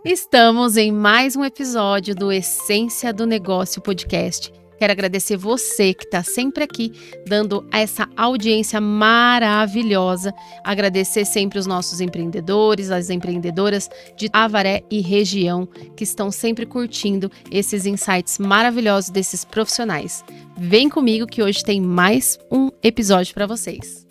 Estamos em mais um episódio do Essência do Negócio Podcast. Quero agradecer você que está sempre aqui, dando essa audiência maravilhosa. Agradecer sempre os nossos empreendedores, as empreendedoras de Avaré e região, que estão sempre curtindo esses insights maravilhosos desses profissionais. Vem comigo que hoje tem mais um episódio para vocês.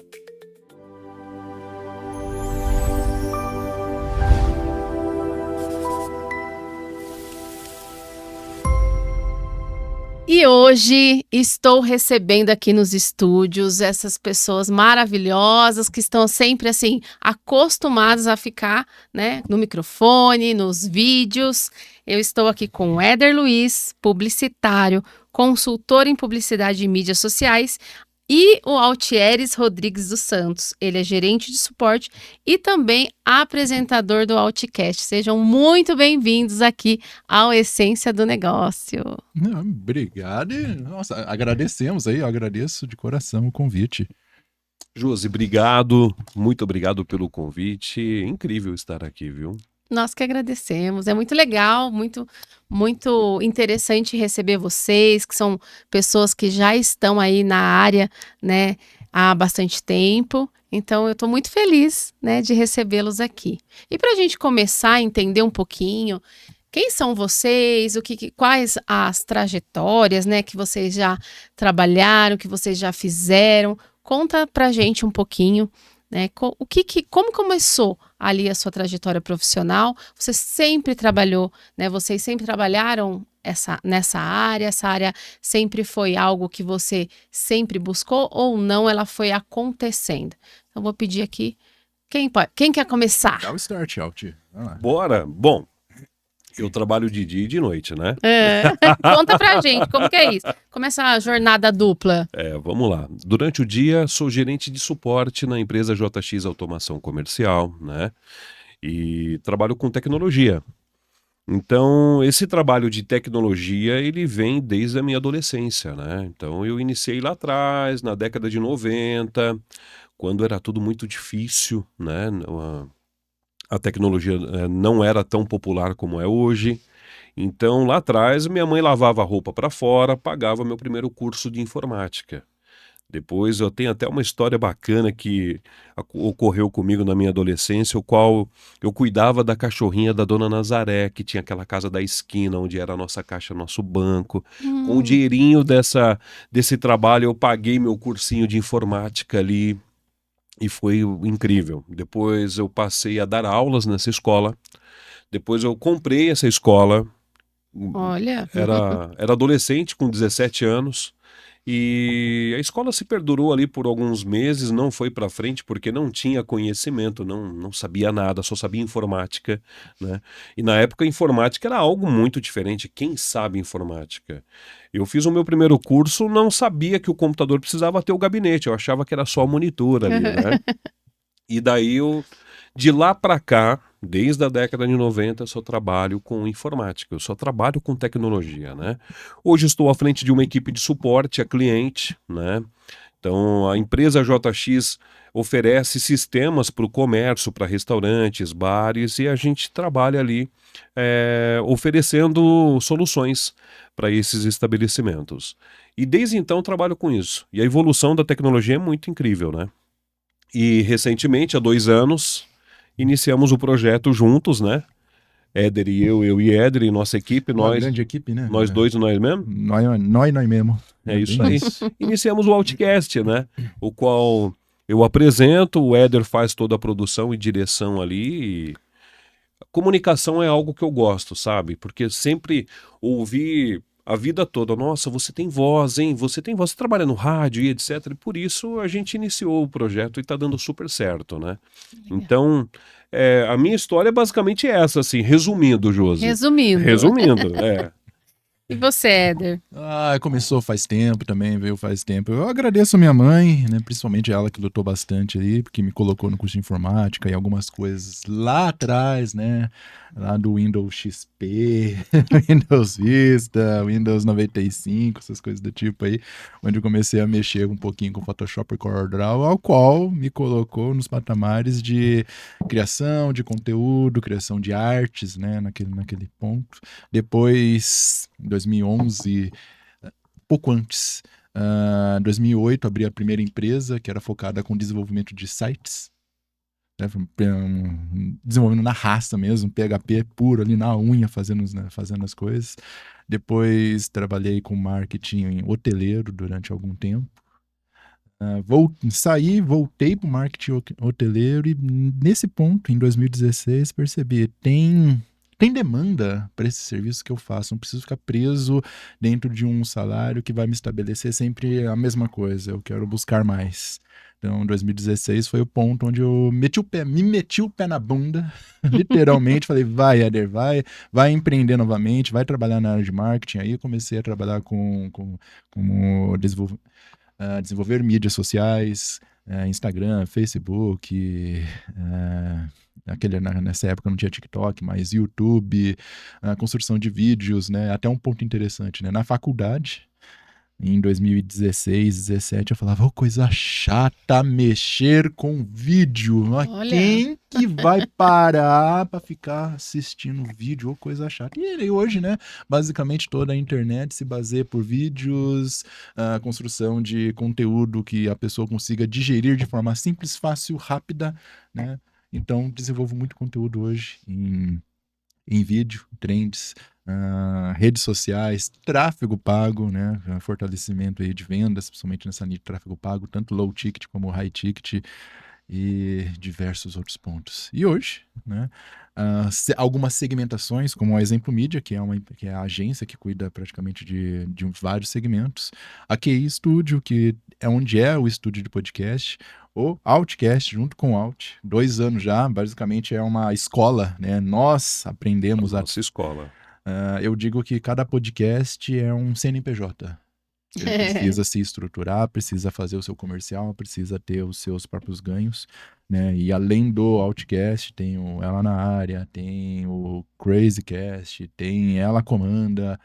E hoje estou recebendo aqui nos estúdios essas pessoas maravilhosas que estão sempre assim acostumadas a ficar, né, no microfone, nos vídeos. Eu estou aqui com o Éder Luiz, publicitário, consultor em publicidade e mídias sociais, e o Altieres Rodrigues dos Santos. Ele é gerente de suporte e também apresentador do Altcast. Sejam muito bem-vindos aqui ao Essência do Negócio. Obrigado. Nossa, agradecemos aí, eu agradeço de coração o convite. Josi, obrigado, muito obrigado pelo convite. Incrível estar aqui, viu? Nós que agradecemos. É muito legal, muito interessante receber vocês, que são pessoas que já estão aí na área, né, há bastante tempo. Então, eu estou muito feliz, né, de recebê-los aqui. E para a gente começar a entender um pouquinho, quem são vocês, quais as trajetórias, né, que vocês já trabalharam, que vocês já fizeram? Conta para a gente um pouquinho, né, como começou ali a sua trajetória profissional? Você sempre trabalhou, né? Vocês sempre trabalharam nessa área? Essa área sempre foi algo que você sempre buscou ou não? Ela foi acontecendo? Então, vou pedir aqui, quem quer começar? Dá o start, Alt. Bora. Bom, eu trabalho de dia e de noite, né? Conta pra gente, como que é isso? Começa a jornada dupla. Vamos lá. Durante o dia, sou gerente de suporte na empresa JX Automação Comercial, né? E trabalho com tecnologia. Então, esse trabalho de tecnologia, ele vem desde a minha adolescência, né? Então, eu iniciei lá atrás, na década de 90, quando era tudo muito difícil, né? A tecnologia não era tão popular como é hoje. Então, lá atrás, minha mãe lavava a roupa para fora, pagava meu primeiro curso de informática. Depois, eu tenho até uma história bacana que ocorreu comigo na minha adolescência, o qual eu cuidava da cachorrinha da Dona Nazaré, que tinha aquela casa da esquina, onde era a nossa caixa, nosso banco. Com o dinheirinho desse trabalho, eu paguei meu cursinho de informática ali. E foi incrível. Depois eu passei a dar aulas nessa escola. Depois eu comprei essa escola. Olha. Era adolescente, com 17 anos. E a escola se perdurou ali por alguns meses, não foi para frente porque não tinha conhecimento, não sabia nada, só sabia informática, né? E na época a informática era algo muito diferente. Quem sabe informática? Eu fiz o meu primeiro curso, não sabia que o computador precisava ter o gabinete, eu achava que era só o monitor ali, né? E daí de lá para cá, desde a década de 90, eu só trabalho com informática, eu só trabalho com tecnologia, né? Hoje estou à frente de uma equipe de suporte a cliente, né? Então, a empresa JX oferece sistemas para o comércio, para restaurantes, bares, e a gente trabalha ali oferecendo soluções para esses estabelecimentos. E desde então trabalho com isso. E a evolução da tecnologia é muito incrível, né? E recentemente, há 2 anos, iniciamos o projeto juntos, né? Éder e eu e Éder e nossa equipe, Uma grande equipe, né? nós dois, nós mesmo? Nós mesmo. É isso aí. Iniciamos o Altcast, né? O qual eu apresento, o Éder faz toda a produção e direção ali. A comunicação é algo que eu gosto, sabe? Porque sempre ouvi a vida toda, nossa, você tem voz, hein? Você trabalha no rádio e etc. E por isso a gente iniciou o projeto e tá dando super certo, né? Então, a minha história é basicamente essa, assim, resumindo, Josi. Resumindo. Resumindo, E você, Éder? Começou faz tempo também, veio faz tempo. Eu agradeço a minha mãe, né? Principalmente ela que lutou bastante ali, porque me colocou no curso de informática e algumas coisas lá atrás, né? Lá do Windows XP, Windows Vista, Windows 95, essas coisas do tipo aí, onde eu comecei a mexer um pouquinho com Photoshop e CorelDRAW, ao qual me colocou nos patamares de criação de conteúdo, criação de artes, né? Naquele ponto. Depois, em 2011, pouco antes, 2008, abri a primeira empresa que era focada com desenvolvimento de sites, né, desenvolvendo na raça mesmo, PHP puro ali na unha, fazendo as coisas. Depois trabalhei com marketing hoteleiro durante algum tempo. Voltei para o marketing hoteleiro e nesse ponto, em 2016, percebi, tem demanda para esse serviço que eu faço, não preciso ficar preso dentro de um salário que vai me estabelecer sempre a mesma coisa, eu quero buscar mais. Então, 2016 foi o ponto onde eu me meti o pé na bunda, literalmente, falei, vai, Éder, vai empreender novamente, vai trabalhar na área de marketing. Aí eu comecei a trabalhar como desenvolver mídias sociais, Instagram, Facebook, nessa época não tinha TikTok, mas YouTube, construção de vídeos, né? Até um ponto interessante, né? Na faculdade, em 2016, 17, eu falava, oh, coisa chata mexer com vídeo. Olha. Quem que vai parar para ficar assistindo vídeo? Oh, coisa chata. E hoje, né, basicamente toda a internet se baseia por vídeos, a construção de conteúdo que a pessoa consiga digerir de forma simples, fácil, rápida, né? Então, desenvolvo muito conteúdo hoje em vídeo, trends, redes sociais, tráfego pago, né? Fortalecimento aí de vendas, principalmente nessa nicho de tráfego pago, tanto low ticket como high ticket e diversos outros pontos. E hoje, né? Algumas segmentações, como a Exemplo Mídia, que é a agência que cuida praticamente de vários segmentos, a QI Studio, que é onde é o estúdio de podcast, o Outcast, junto com o Out, 2 anos já, basicamente é uma escola, né? Nós aprendemos Nossa escola. eu digo que cada podcast é um CNPJ. Ele precisa se estruturar, precisa fazer o seu comercial, precisa ter os seus próprios ganhos, né? E além do Outcast, tem o Ela na Área, tem o Crazycast, tem Ela Comanda,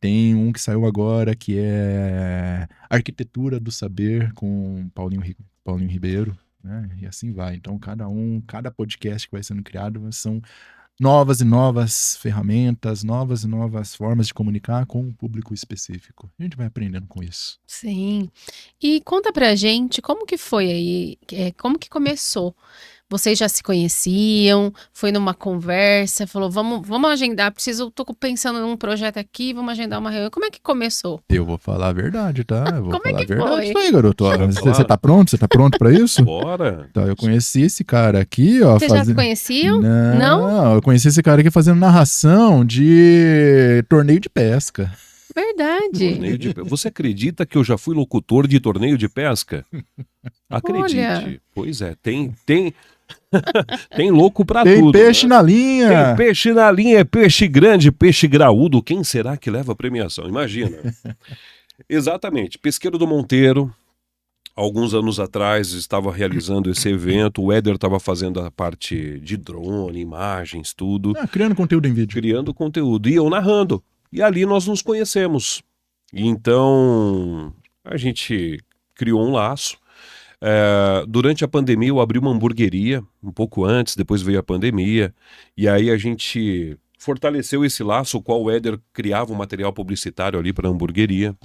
tem um que saiu agora que é Arquitetura do Saber com Paulinho Ribeiro, né? E assim vai. Então cada podcast que vai sendo criado são novas e novas ferramentas, novas e novas formas de comunicar com um público específico. A gente vai aprendendo com isso. Sim. E conta pra gente como que foi aí, como que começou? Vocês já se conheciam? Foi numa conversa? Falou, vamos agendar, tô pensando num projeto aqui, vamos agendar uma reunião. Como é que começou? Eu vou falar a verdade, tá? Eu vou Como é falar a que verdade foi? isso aí, garoto. Ó, Vai Você falar. tá pronto? Você tá pronto pra isso? Bora. Então, eu conheci esse cara aqui, ó. Vocês já se conheciam? Não, eu conheci esse cara aqui fazendo narração de torneio de pesca. Verdade. Torneio de... Você acredita que eu já fui locutor de torneio de pesca? Acredite. Olha. Pois é, tem tem louco pra Tem tudo. peixe né? na linha. Tem peixe na linha, é peixe grande, peixe graúdo. Quem será que leva a premiação? Imagina. Exatamente. Pesqueiro do Monteiro, alguns anos atrás, estava realizando esse evento. O Éder estava fazendo a parte de drone, imagens, tudo. Criando conteúdo em vídeo. Criando conteúdo. E eu narrando. E ali nós nos conhecemos. E então, a gente criou um laço. Durante a pandemia eu abri uma hamburgueria, um pouco antes, depois veio a pandemia, e aí a gente fortaleceu esse laço, o qual o Éder criava um material publicitário ali para a hamburgueria.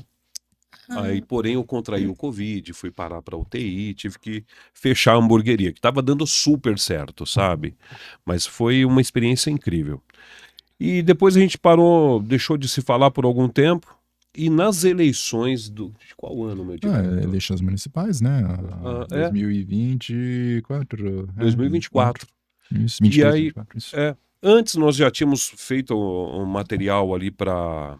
Aí, porém, eu contraí o Covid, fui parar para UTI, tive que fechar a hamburgueria, que estava dando super certo, sabe? Mas foi uma experiência incrível. E depois a gente parou, deixou de se falar por algum tempo. E nas eleições de qual ano, meu diretor? Eleições municipais, né? 2024. 2024. Isso, 23, E aí, 24, isso. Antes nós já tínhamos feito um material ali para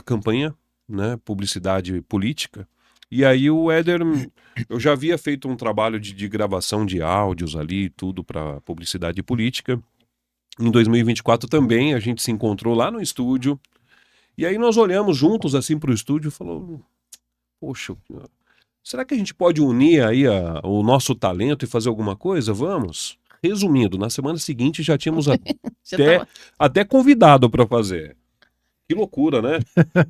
campanha, né? Publicidade política. E aí o Éder, eu já havia feito um trabalho de gravação de áudios ali, tudo para publicidade política. Em 2024 também a gente se encontrou lá no estúdio. E aí nós olhamos juntos assim para o estúdio e falou, poxa, será que a gente pode unir aí o nosso talento e fazer alguma coisa? Vamos. Resumindo, na semana seguinte já tínhamos Já tava... até convidado para fazer. Que loucura, né?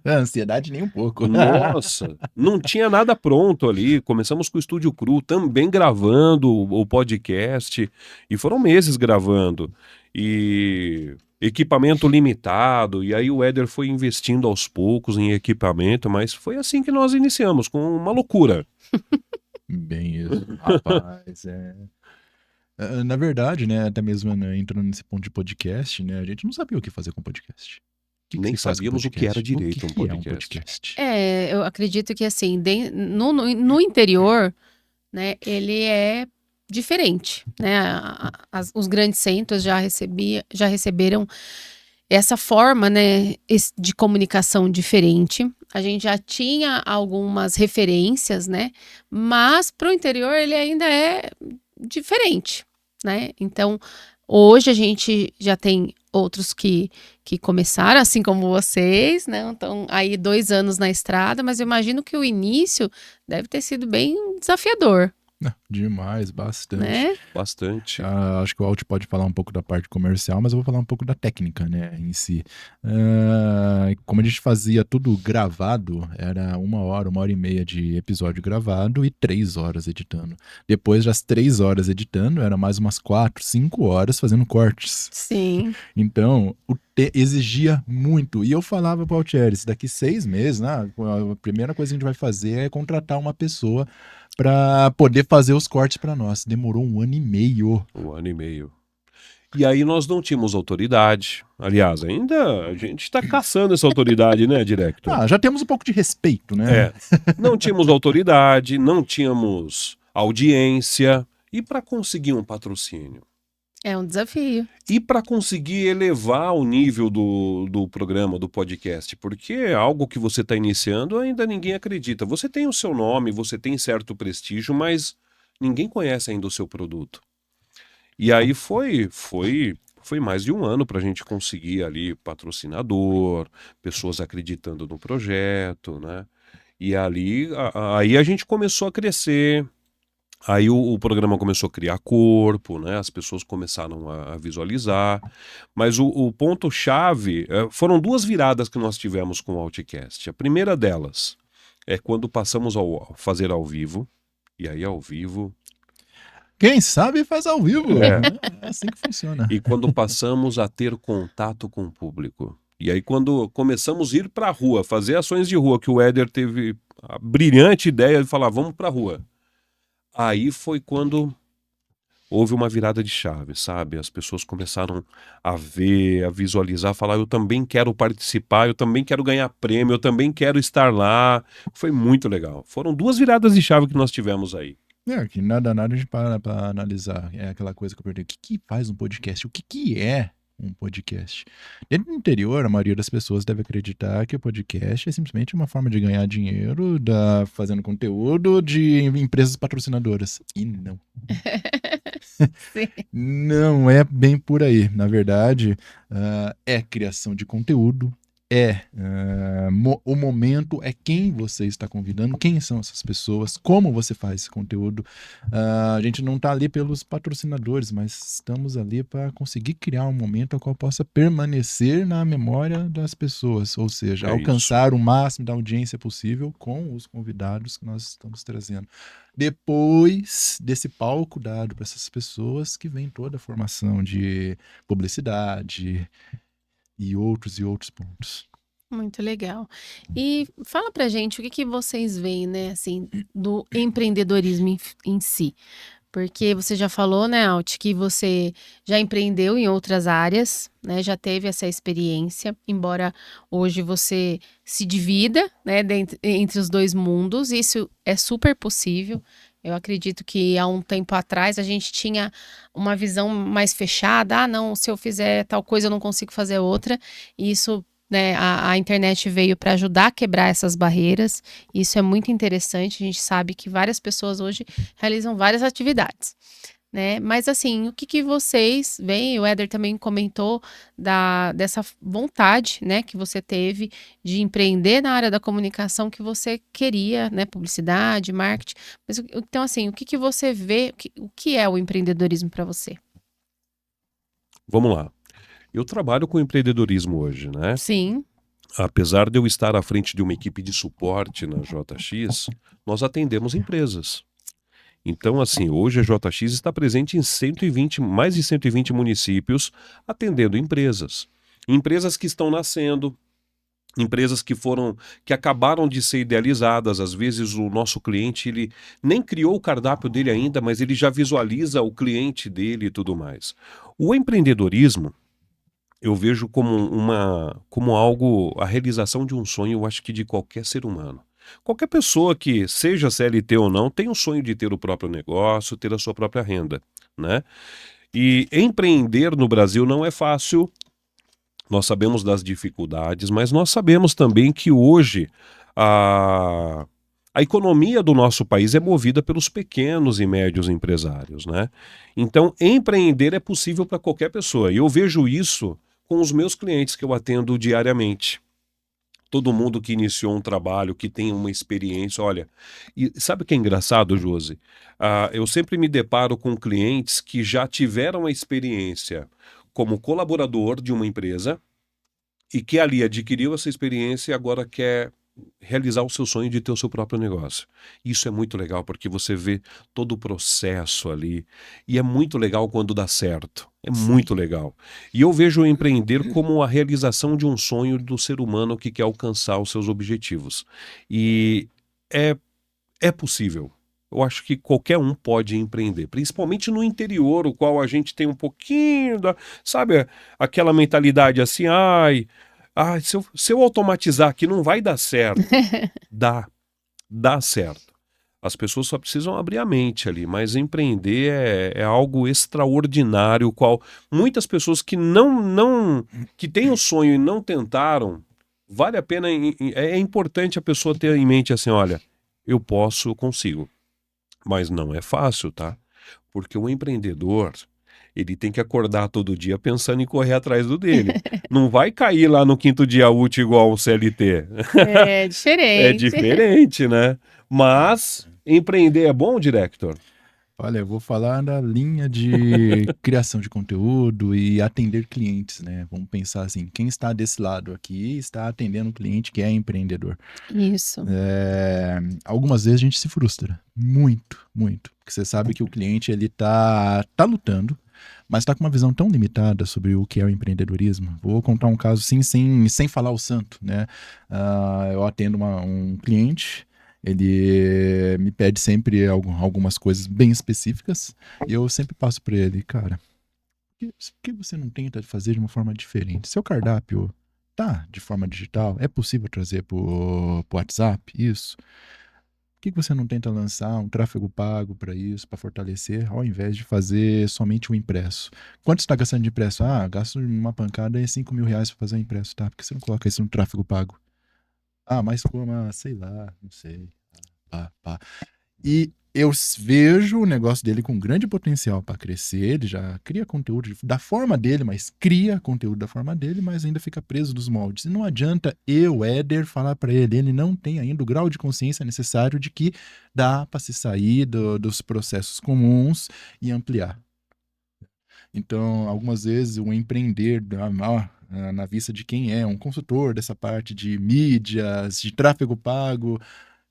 Ansiedade nem um pouco. Nossa, não tinha nada pronto ali. Começamos com o Estúdio Cru, também gravando o podcast. E foram meses gravando. E equipamento limitado. E aí o Éder foi investindo aos poucos em equipamento. Mas foi assim que nós iniciamos, com uma loucura. Bem isso, rapaz. Na verdade, né, até mesmo né, entrando nesse ponto de podcast, né, a gente não sabia o que fazer com podcast. O que Nem se faz com sabíamos o que era podcast? direito um que é podcast. eu acredito que assim, no interior, né, ele é diferente, né? Os grandes centros já receberam essa forma, né, de comunicação diferente. A gente já tinha algumas referências, né? Mas para o interior ele ainda é diferente, né? Então, hoje a gente já tem outros que começaram, assim como vocês, né? Então, aí 2 anos na estrada, mas eu imagino que o início deve ter sido bem desafiador, Demais, bastante. né? Bastante. Acho que o Alt pode falar um pouco da parte comercial, mas eu vou falar um pouco da técnica, né, em si. Como a gente fazia tudo gravado, era 1 hora e meia de episódio gravado e 3 horas editando. Depois das 3 horas editando, era mais umas 4, 5 horas fazendo cortes. Sim. Então, exigia muito. E eu falava para o Altieres, daqui 6 meses, né, a primeira coisa que a gente vai fazer é contratar uma pessoa para poder fazer os cortes para nós. Demorou 1 ano e meio. 1 ano e meio. E aí nós não tínhamos autoridade. Aliás, ainda a gente está caçando essa autoridade, né, Director? Já temos um pouco de respeito, né? Não tínhamos autoridade, não tínhamos audiência. E para conseguir um patrocínio? É um desafio. E para conseguir elevar o nível do programa, do podcast, porque é algo que você está iniciando, ainda ninguém acredita. Você tem o seu nome, você tem certo prestígio, mas ninguém conhece ainda o seu produto. E aí foi mais de 1 ano para a gente conseguir ali patrocinador, pessoas acreditando no projeto, né? E ali, aí a gente começou a crescer. Aí o programa começou a criar corpo, né? As pessoas começaram a visualizar. Mas o ponto-chave foram 2 viradas que nós tivemos com o Altcast. A primeira delas é quando passamos a fazer ao vivo. E aí, ao vivo. Quem sabe faz ao vivo. É. É assim que funciona. E quando passamos a ter contato com o público. E aí, quando começamos a ir para a rua, fazer ações de rua, que o Éder teve a brilhante ideia de falar: vamos para a rua. Aí foi quando houve uma virada de chave, sabe? As pessoas começaram a ver, a visualizar, a falar: eu também quero participar, eu também quero ganhar prêmio, eu também quero estar lá. Foi muito legal. Foram 2 viradas de chave que nós tivemos aí. Que nada a gente para pra analisar. É aquela coisa que eu perguntei: o que faz um podcast? O que é um podcast? Dentro do interior, a maioria das pessoas deve acreditar que o podcast é simplesmente uma forma de ganhar dinheiro fazendo conteúdo de empresas patrocinadoras. E não. Sim. Não é bem por aí. Na verdade, é criação de conteúdo, o momento, é quem você está convidando, quem são essas pessoas, como você faz esse conteúdo. A gente não está ali pelos patrocinadores, mas estamos ali para conseguir criar um momento ao qual possa permanecer na memória das pessoas, ou seja, alcançar o máximo da audiência possível com os convidados que nós estamos trazendo. Depois desse palco dado para essas pessoas, que vem toda a formação de publicidade e outros pontos. Muito legal. E fala pra gente o que vocês veem, né, assim, do empreendedorismo em si. Porque você já falou, né, Alt, que você já empreendeu em outras áreas, né, já teve essa experiência, embora hoje você se divida, né, entre os 2 mundos, isso é super possível. Eu acredito que há um tempo atrás a gente tinha uma visão mais fechada, não, se eu fizer tal coisa eu não consigo fazer outra, e isso, né, a internet veio para ajudar a quebrar essas barreiras. Isso é muito interessante. A gente sabe que várias pessoas hoje realizam várias atividades. né? Mas assim, o que que vocês veem? O Éder também comentou dessa vontade, né, que você teve de empreender na área da comunicação que você queria, né, publicidade, marketing. Mas, então, assim, o que que você vê? O que é o empreendedorismo para você? Vamos lá. Eu trabalho com empreendedorismo hoje, né? Sim, Apesar de eu estar à frente de uma equipe de suporte na JX, nós atendemos empresas. Então, assim, hoje a JX está presente em 120, mais de 120 municípios, atendendo empresas. Empresas que estão nascendo, empresas que acabaram de ser idealizadas. Às vezes o nosso cliente, ele nem criou o cardápio dele ainda, mas ele já visualiza o cliente dele e tudo mais. O empreendedorismo, eu vejo como algo, a realização de um sonho, eu acho que de qualquer ser humano. Qualquer pessoa que seja CLT ou não, tem o sonho de ter o próprio negócio, ter a sua própria renda, né? E empreender no Brasil não é fácil, nós sabemos das dificuldades, mas nós sabemos também que hoje a, a economia do nosso país é movida pelos pequenos e médios empresários, né? Então, empreender é possível para qualquer pessoa. E eu vejo isso com os meus clientes que eu atendo diariamente. Todo mundo que iniciou um trabalho, que tem uma experiência, olha. E sabe o que é engraçado, Josi? Eu sempre me deparo com clientes que já tiveram a experiência como colaborador de uma empresa e que ali adquiriu essa experiência e agora quer realizar o seu sonho de ter o seu próprio negócio. Isso é muito legal porque você vê todo o processo ali e é muito legal quando dá certo. É muito legal. E eu vejo o empreender como a realização de um sonho do ser humano que quer alcançar os seus objetivos. E é, é possível. Eu acho que qualquer um pode empreender, principalmente no interior, o qual a gente tem um pouquinho da, sabe, aquela mentalidade assim, se eu automatizar aqui não vai dar certo. Dá certo. As pessoas só precisam abrir a mente ali, mas empreender é algo extraordinário, o qual muitas pessoas que que têm o sonho e não tentaram, vale a pena, é importante a pessoa ter em mente assim, olha, eu posso, eu consigo. Mas não é fácil, tá? Porque o empreendedor, ele tem que acordar todo dia pensando em correr atrás do dele. Não vai cair lá no quinto dia útil igual o CLT. é É diferente. diferente, né? Mas empreender é bom, Director? Olha, eu vou falar da linha de criação de conteúdo e atender clientes, né? Vamos pensar assim, quem está desse lado aqui está atendendo um cliente que é empreendedor. Isso. Algumas vezes a gente se frustra, muito, muito, porque você sabe que o cliente ele tá lutando, mas está com uma visão tão limitada sobre o que é o empreendedorismo. Vou contar um caso assim, sem falar o santo, né? Eu atendo um cliente. Ele me pede sempre algumas coisas bem específicas e eu sempre passo para ele, cara, por que você não tenta fazer de uma forma diferente? Seu cardápio tá de forma digital? É possível trazer pro WhatsApp? Isso. Por que você não tenta lançar um tráfego pago para isso, para fortalecer, ao invés de fazer somente o impresso? Quanto você está gastando de impresso? Gasto uma pancada em R$ 5.000 para fazer o impresso, tá? Por que você não coloca isso no tráfego pago? Mas como? Sei lá, não sei. Pá. E eu vejo o negócio dele com grande potencial para crescer. Ele já cria conteúdo da forma dele, mas cria conteúdo da forma dele, mas ainda fica preso nos moldes. E não adianta eu, Éder, falar para ele. Ele não tem ainda o grau de consciência necessário de que dá para se sair dos processos comuns e ampliar. Então, algumas vezes, o empreender na vista de quem é um consultor dessa parte de mídias, de tráfego pago,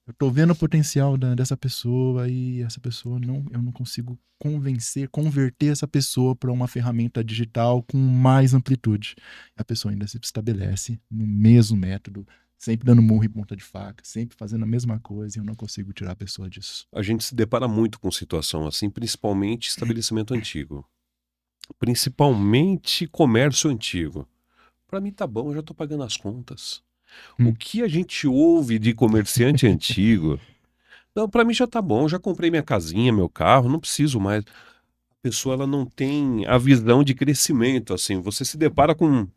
eu tô vendo o potencial dessa pessoa e essa pessoa eu não consigo converter essa pessoa para uma ferramenta digital com mais amplitude. A pessoa ainda se estabelece no mesmo método, sempre dando murro em ponta de faca, sempre fazendo a mesma coisa e eu não consigo tirar a pessoa disso. A gente se depara muito com situação assim, principalmente estabelecimento antigo. Principalmente comércio antigo. Para mim tá bom, eu já tô pagando as contas. O que a gente ouve de comerciante antigo, não, para mim já tá bom, já comprei minha casinha, meu carro, não preciso mais. A pessoa ela não tem a visão de crescimento, assim, você se depara com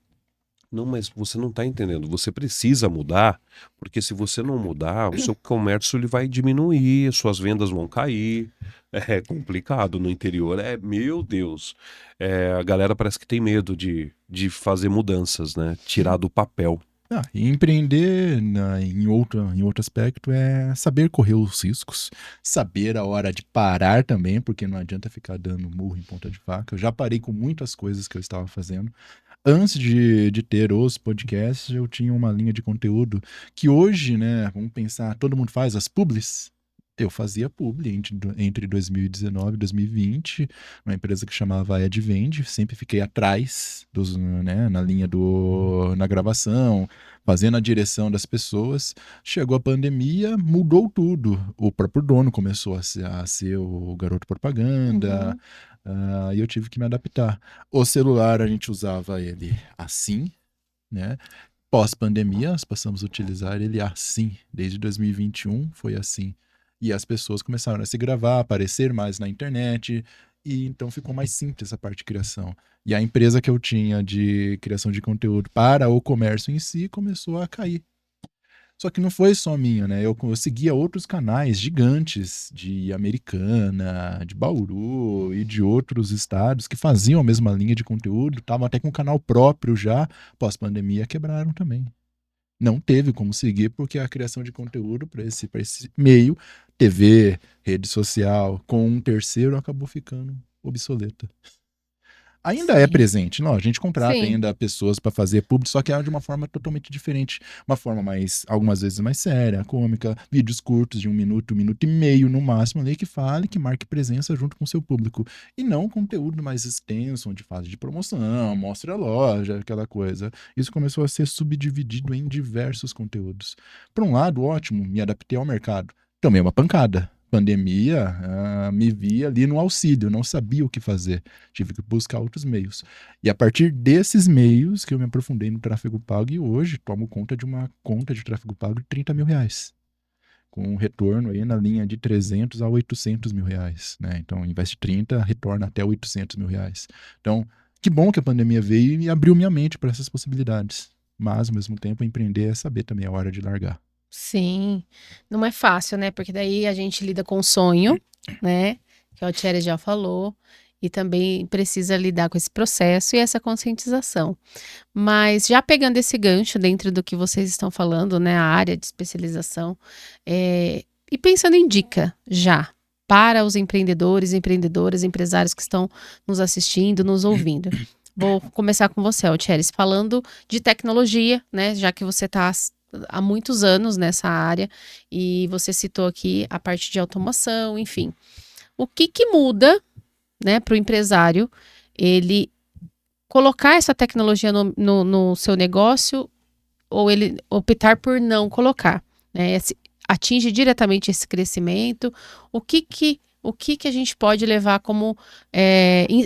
Não, mas você não está entendendo. Você precisa mudar, porque se você não mudar, o seu comércio ele vai diminuir, suas vendas vão cair. É complicado no interior. Meu Deus. A galera parece que tem medo de fazer mudanças, né? Tirar do papel. E empreender em outro aspecto é saber correr os riscos, saber a hora de parar também, porque não adianta ficar dando murro em ponta de faca. Eu já parei com muitas coisas que eu estava fazendo. Antes de ter os podcasts, eu tinha uma linha de conteúdo que hoje, né, vamos pensar, todo mundo faz as publis. Eu fazia publi entre 2019 e 2020, uma empresa que chamava Advend, sempre fiquei atrás né, na linha na gravação, fazendo a direção das pessoas. Chegou a pandemia, mudou tudo. O próprio dono começou a ser o garoto propaganda, e eu tive que me adaptar. O celular a gente usava ele assim, né? Pós-pandemia, nós passamos a utilizar ele assim. Desde 2021 foi assim. E as pessoas começaram a se gravar, aparecer mais na internet, e então ficou mais simples a parte de criação. E a empresa que eu tinha de criação de conteúdo para o comércio em si começou a cair. Só que não foi só minha, né? Eu seguia outros canais gigantes de Americana, de Bauru e de outros estados que faziam a mesma linha de conteúdo, estavam até com um canal próprio já, pós-pandemia quebraram também. Não teve como seguir porque a criação de conteúdo para esse meio, TV, rede social, com um terceiro, acabou ficando obsoleta. Ainda é Sim. presente, não, a gente contrata Sim. ainda pessoas para fazer público, só que é de uma forma totalmente diferente, uma forma algumas vezes mais séria, cômica, vídeos curtos de 1 minuto, 1 minuto e meio no máximo ali, que fale, que marque presença junto com o seu público, e não conteúdo mais extenso, onde faz de promoção, mostra a loja, aquela coisa. Isso começou a ser subdividido em diversos conteúdos. Por um lado, ótimo, me adaptei ao mercado. Também é uma pancada. Pandemia, me vi ali no auxílio, não sabia o que fazer. Tive que buscar outros meios. E a partir desses meios que eu me aprofundei no tráfego pago e hoje tomo conta de uma conta de tráfego pago de R$30 mil. Com um retorno aí na linha de 300 a 800 mil reais. Né? Então, investe 30, retorna até 800 mil reais. Então, que bom que a pandemia veio e abriu minha mente para essas possibilidades. Mas, ao mesmo tempo, empreender é saber também a hora de largar. Sim, não é fácil, né? Porque daí a gente lida com o sonho, né? Que o Thierry já falou, e também precisa lidar com esse processo e essa conscientização. Mas já pegando esse gancho dentro do que vocês estão falando, né? A área de especialização, e pensando em dica já para os empreendedores, empreendedoras, empresários que estão nos assistindo, nos ouvindo. Vou começar com você, Thierry, falando de tecnologia, né? Já que você está há muitos anos nessa área e você citou aqui a parte de automação, enfim. O que muda, né, para o empresário ele colocar essa tecnologia no seu negócio ou ele optar por não colocar, né? Atinge diretamente esse crescimento? O que a gente pode levar como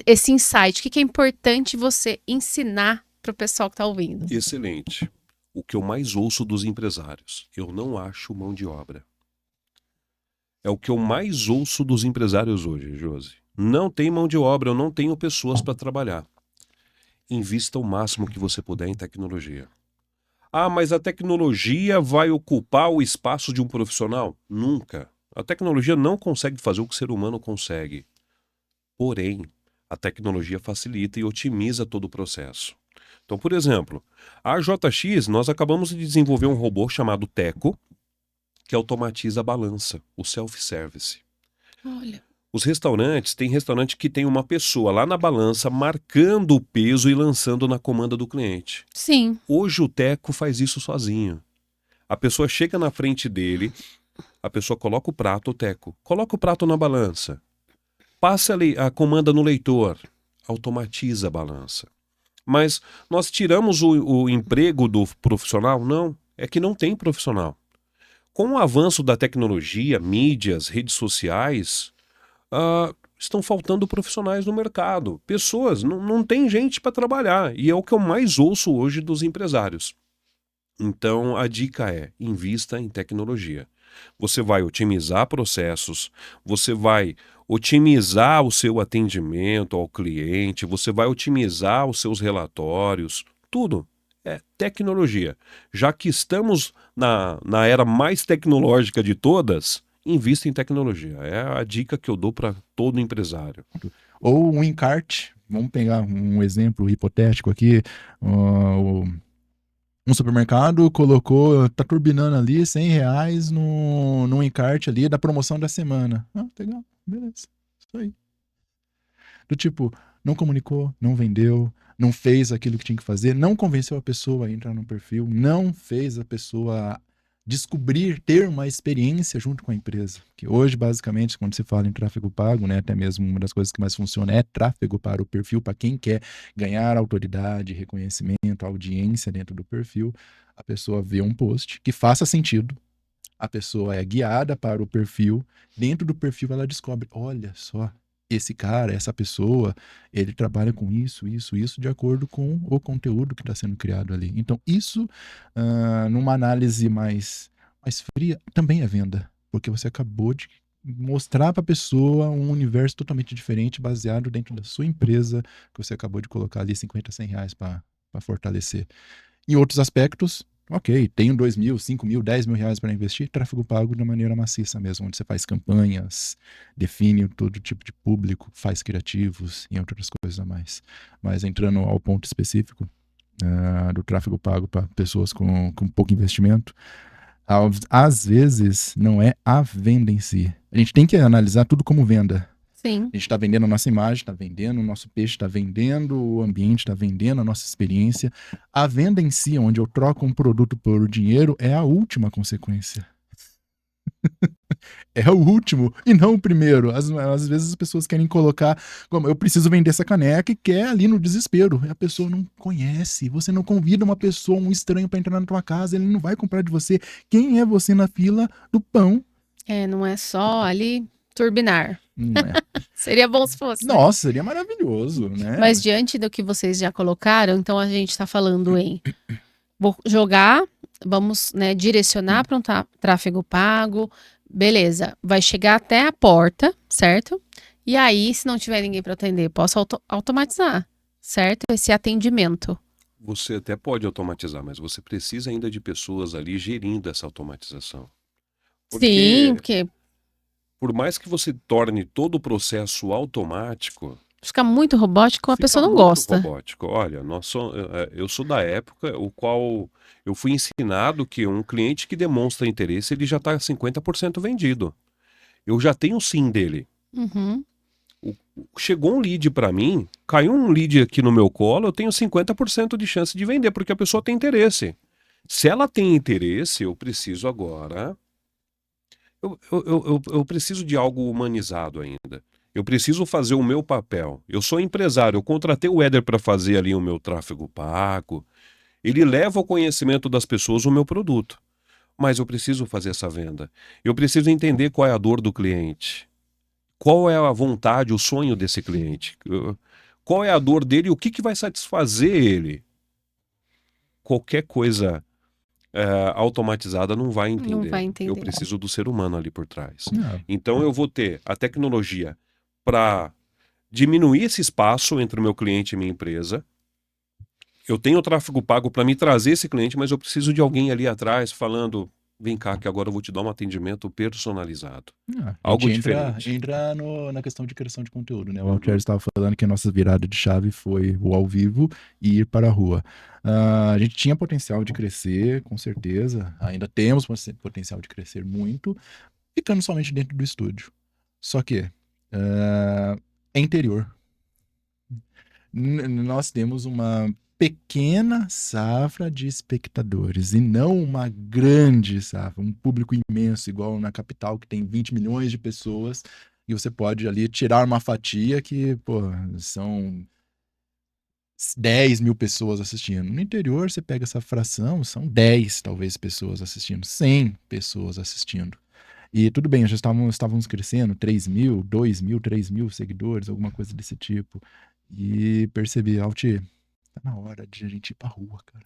esse insight? O que é importante você ensinar para o pessoal que está ouvindo? Excelente. O que eu mais ouço dos empresários: eu não acho mão de obra. É o que eu mais ouço dos empresários hoje, Josi. Não tem mão de obra, eu não tenho pessoas para trabalhar. Invista o máximo que você puder em tecnologia. Ah, mas a tecnologia vai ocupar o espaço de um profissional? Nunca. A tecnologia não consegue fazer o que o ser humano consegue. Porém, a tecnologia facilita e otimiza todo o processo. Então, por exemplo, a JX, nós acabamos de desenvolver um robô chamado Teco, que automatiza a balança, o self-service. Olha. Os restaurantes, tem restaurante que tem uma pessoa lá na balança marcando o peso e lançando na comanda do cliente. Sim. Hoje o Teco faz isso sozinho. A pessoa chega na frente dele, a pessoa coloca o prato, o Teco, coloca o prato na balança, passa a comanda no leitor, automatiza a balança. Mas nós tiramos o emprego do profissional? Não, é que não tem profissional. Com o avanço da tecnologia, mídias, redes sociais, estão faltando profissionais no mercado. Pessoas, não tem gente para trabalhar. E é o que eu mais ouço hoje dos empresários. Então, a dica é: invista em tecnologia. Você vai otimizar processos, você vai otimizar o seu atendimento ao cliente, você vai otimizar os seus relatórios, tudo. é tecnologia. Já que estamos na era mais tecnológica de todas, invista em tecnologia. É a dica que eu dou para todo empresário. Ou um encarte, vamos pegar um exemplo hipotético aqui, um supermercado colocou, tá turbinando ali R$ 100 no encarte ali da promoção da semana. Ah, legal, beleza, isso aí. Do tipo, não comunicou, não vendeu, não fez aquilo que tinha que fazer, não convenceu a pessoa a entrar no perfil, não fez a pessoa descobrir, ter uma experiência junto com a empresa. Que hoje, basicamente, quando se fala em tráfego pago, né, até mesmo uma das coisas que mais funciona é tráfego para o perfil, para quem quer ganhar autoridade, reconhecimento, audiência dentro do perfil. A pessoa vê um post que faça sentido, a pessoa é guiada para o perfil, dentro do perfil ela descobre, olha só, esse cara, essa pessoa, ele trabalha com isso, de acordo com o conteúdo que está sendo criado ali. Então, isso, numa análise mais fria, também é venda, porque você acabou de mostrar para a pessoa um universo totalmente diferente, baseado dentro da sua empresa, que você acabou de colocar ali 50, R$ 100 para fortalecer. Em outros aspectos, ok, tenho 2 mil, 5 mil, 10 mil reais para investir, tráfego pago de maneira maciça mesmo, onde você faz campanhas, define todo tipo de público, faz criativos e outras coisas a mais. Mas entrando ao ponto específico do tráfego pago para pessoas com pouco investimento, às vezes não é a venda em si. A gente tem que analisar tudo como venda. Sim. A gente está vendendo a nossa imagem, está vendendo o nosso peixe, está vendendo o ambiente, está vendendo a nossa experiência. A venda em si, onde eu troco um produto por dinheiro, é a última consequência. É o último e não o primeiro. Às vezes as pessoas querem colocar como eu preciso vender essa caneca e quer ali no desespero. A pessoa não conhece. Você não convida uma pessoa, um estranho para entrar na tua casa, ele não vai comprar de você. Quem é você na fila do pão? Não é só ali turbinar. Não é. Seria bom se fosse, né? Nossa, seria maravilhoso, né? Mas diante do que vocês já colocaram, então a gente está falando em vou jogar, vamos, né, direcionar para um tráfego pago, beleza, vai chegar até a porta, certo? E aí, se não tiver ninguém para atender, posso automatizar, certo? Esse atendimento. Você até pode automatizar, mas você precisa ainda de pessoas ali gerindo essa automatização. Sim, porque por mais que você torne todo o processo automático, fica muito robótico, a fica pessoa não muito gosta. robótico. Olha, eu sou da época o qual eu fui ensinado que um cliente que demonstra interesse, ele já está 50% vendido. Eu já tenho o sim dele. Uhum. Chegou um lead para mim, caiu um lead aqui no meu colo, eu tenho 50% de chance de vender, porque a pessoa tem interesse. Se ela tem interesse, eu preciso agora... Eu preciso de algo humanizado ainda. Eu preciso fazer o meu papel. Eu sou empresário, eu contratei o Éder para fazer ali o meu tráfego pago. Ele leva ao conhecimento das pessoas o meu produto. Mas eu preciso fazer essa venda. Eu preciso entender qual é a dor do cliente. Qual é a vontade, o sonho desse cliente. Qual é a dor dele e o que vai satisfazer ele. Qualquer coisa automatizada não vai entender. Não vai entender. Eu preciso do ser humano ali por trás. Não. Então eu vou ter a tecnologia para diminuir esse espaço entre o meu cliente e minha empresa. Eu tenho o tráfego pago para me trazer esse cliente, mas eu preciso de alguém ali atrás falando, vem cá que agora eu vou te dar um atendimento personalizado. Algo diferente. Entra na questão de criação de conteúdo, né? O Altieri estava falando que a nossa virada de chave foi o ao vivo e ir para a rua. A gente tinha potencial de crescer, com certeza. Ainda temos potencial de crescer muito, ficando somente dentro do estúdio. Só que é interior. Nós temos uma pequena safra de espectadores e não uma grande safra, um público imenso, igual na capital, que tem 20 milhões de pessoas, e você pode ali tirar uma fatia que, pô, são 10 mil pessoas assistindo. No interior, você pega essa fração, são 10, talvez, pessoas assistindo, 100 pessoas assistindo. E tudo bem, já estávamos crescendo, 3 mil, 2 mil, 3 mil seguidores, alguma coisa desse tipo. E percebi, Alti, tá na hora de a gente ir pra rua, cara.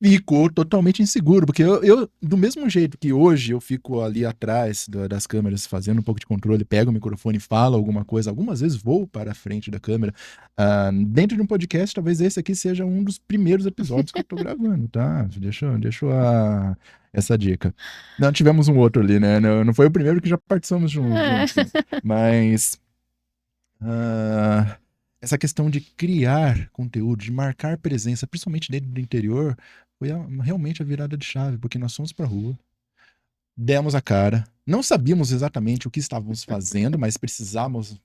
ficou totalmente inseguro, porque do mesmo jeito que hoje eu fico ali atrás das câmeras fazendo um pouco de controle, pego o microfone e falo alguma coisa, algumas vezes vou para a frente da câmera, dentro de um podcast, talvez esse aqui seja um dos primeiros episódios que eu tô gravando, tá? Deixa essa dica. Não, tivemos um outro ali, né? Não foi o primeiro que já participamos juntos, né? Mas essa questão de criar conteúdo, de marcar presença, principalmente dentro do interior, foi realmente a virada de chave, porque nós fomos pra rua, demos a cara, não sabíamos exatamente o que estávamos fazendo, mas precisávamos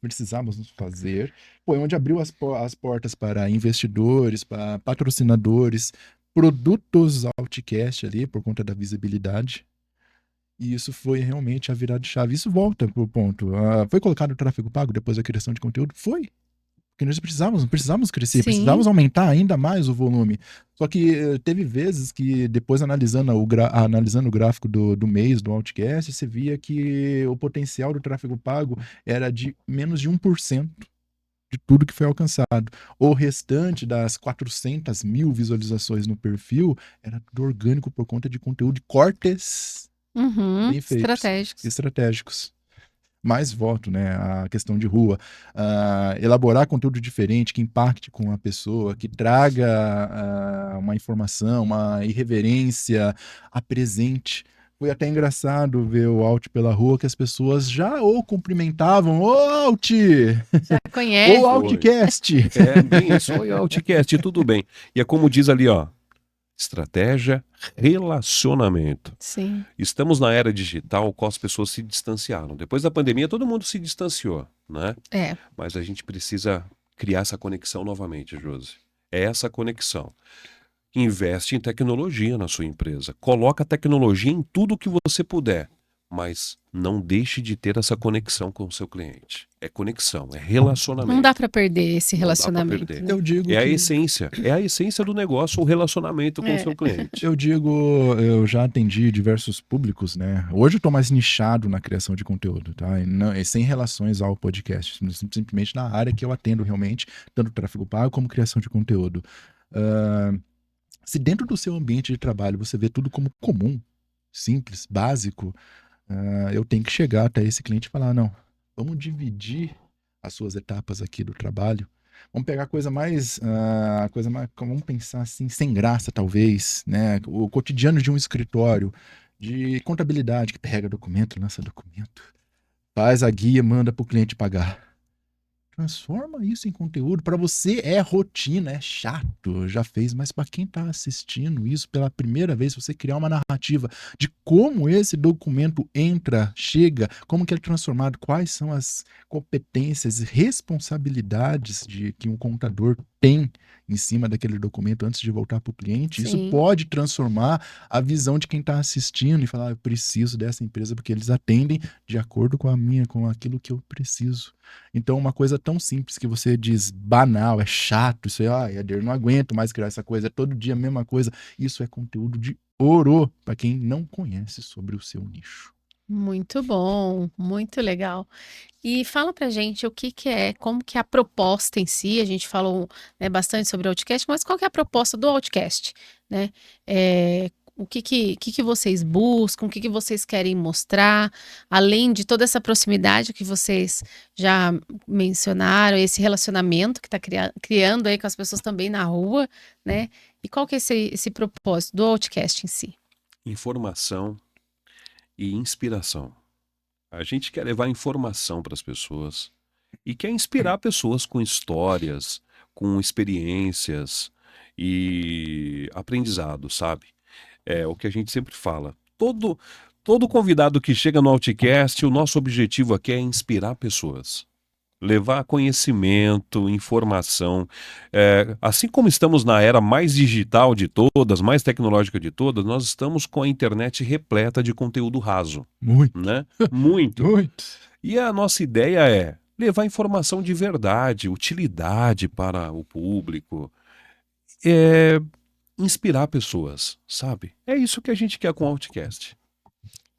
nos fazer. Foi onde abriu as portas para investidores, para patrocinadores, produtos Outcast ali, por conta da visibilidade. E isso foi realmente a virada de chave. Isso volta pro ponto. Foi colocado o tráfego pago depois da criação de conteúdo? Foi. Porque nós precisávamos crescer, Sim. precisávamos aumentar ainda mais o volume. Só que teve vezes que, depois analisando o gráfico do mês do Outcast, você via que o potencial do tráfego pago era de menos de 1% de tudo que foi alcançado. O restante das 400 mil visualizações no perfil era tudo orgânico por conta de conteúdo de cortes bem feitos, estratégicos. Mais voto, né? A questão de rua. Elaborar conteúdo diferente, que impacte com a pessoa, que traga uma informação, uma irreverência, apresente. Foi até engraçado ver o Alt pela rua, que as pessoas já o cumprimentavam. Ô, Alt! Já conhece. Ô, Outcast! Bem isso. Oi, Outcast, tudo bem. E é como diz ali, ó. Estratégia, relacionamento. Sim. Estamos na era digital, qual as pessoas se distanciaram. Depois da pandemia, todo mundo se distanciou, né? Mas a gente precisa criar essa conexão novamente, Josi. É essa conexão. Investe em tecnologia na sua empresa. Coloca tecnologia em tudo que você puder. Mas não deixe de ter essa conexão com o seu cliente. É conexão, é relacionamento. Não dá para perder esse relacionamento. Perder. Né? Eu digo a essência. É a essência do negócio, o relacionamento com o seu cliente. Eu já atendi diversos públicos, né? Hoje eu tô mais nichado na criação de conteúdo, tá? E sem relações ao podcast. Simplesmente na área que eu atendo realmente, tanto tráfego pago como criação de conteúdo. Se dentro do seu ambiente de trabalho você vê tudo como comum, simples, básico, eu tenho que chegar até esse cliente e falar, não, vamos dividir as suas etapas aqui do trabalho. Vamos pegar vamos pensar assim, sem graça talvez, né? O cotidiano de um escritório de contabilidade, que pega documento, lança documento, faz a guia, manda para o cliente pagar. Transforma isso em conteúdo. Para você é rotina, é chato, já fez, mas para quem está assistindo isso pela primeira vez, você criar uma narrativa de como esse documento entra, chega, como que é transformado, quais são as competências e responsabilidades que um contador tem em cima daquele documento antes de voltar para o cliente. Isso pode transformar a visão de quem está assistindo e falar, eu preciso dessa empresa porque eles atendem de acordo com aquilo que eu preciso. Então, uma coisa tão simples que você diz banal, é chato, isso aí, eu não aguento mais criar essa coisa, é todo dia a mesma coisa. Isso é conteúdo de ouro para quem não conhece sobre o seu nicho. Muito bom, muito legal. E fala pra gente o que é, como que é a proposta em si, a gente falou, né, bastante sobre o Outcast, mas qual que é a proposta do Outcast, né? O que vocês buscam, o que vocês querem mostrar, além de toda essa proximidade que vocês já mencionaram, esse relacionamento que está criando aí com as pessoas também na rua, né? E qual que é esse propósito do Outcast em si? Informação e inspiração. A gente quer levar informação para as pessoas e quer inspirar pessoas com histórias, com experiências e aprendizado, sabe? É o que a gente sempre fala. Todo convidado que chega no Outcast, o nosso objetivo aqui é inspirar pessoas. Levar conhecimento, informação. Assim como estamos na era mais digital de todas, mais tecnológica de todas, nós estamos com a internet repleta de conteúdo raso. Muito. Né? Muito. Muito. E a nossa ideia é levar informação de verdade, utilidade para o público. Inspirar pessoas, sabe? É isso que a gente quer com o Outcast.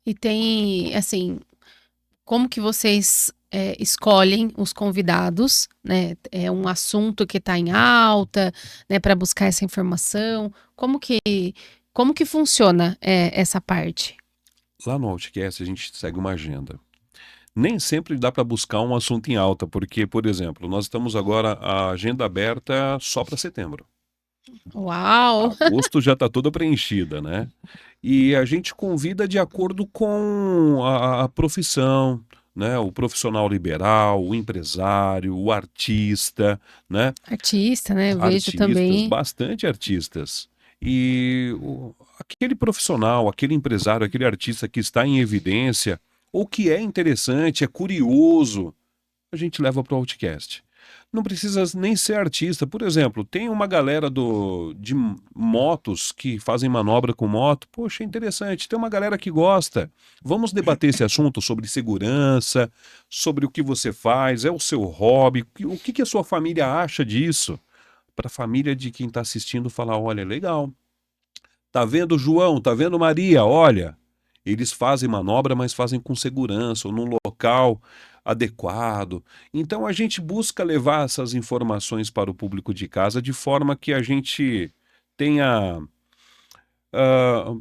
E tem, assim, como que vocês escolhem os convidados, né? É um assunto que está em alta, né? Para buscar essa informação. Como que funciona essa parte? Lá no Outcast a gente segue uma agenda. Nem sempre dá para buscar um assunto em alta, porque, por exemplo, nós estamos agora a agenda aberta só para setembro. Uau! Agosto já está toda preenchida, né? E a gente convida de acordo com a profissão, né? O profissional liberal, o empresário, o artista, né? Artista, né? Eu vejo Artistas, também. bastante artistas. E aquele profissional, aquele empresário, aquele artista que está em evidência, ou que é interessante, é curioso, a gente leva para o Outcast. Não precisa nem ser artista. Por exemplo, tem uma galera de motos que fazem manobra com moto. Poxa, é interessante. Tem uma galera que gosta. Vamos debater esse assunto sobre segurança, sobre o que você faz, é o seu hobby, o que a sua família acha disso. Para a família de quem está assistindo falar, olha, legal. Tá vendo João? Tá vendo Maria? Olha, eles fazem manobra, mas fazem com segurança, ou num local adequado. Então a gente busca levar essas informações para o público de casa de forma que a gente tenha ah,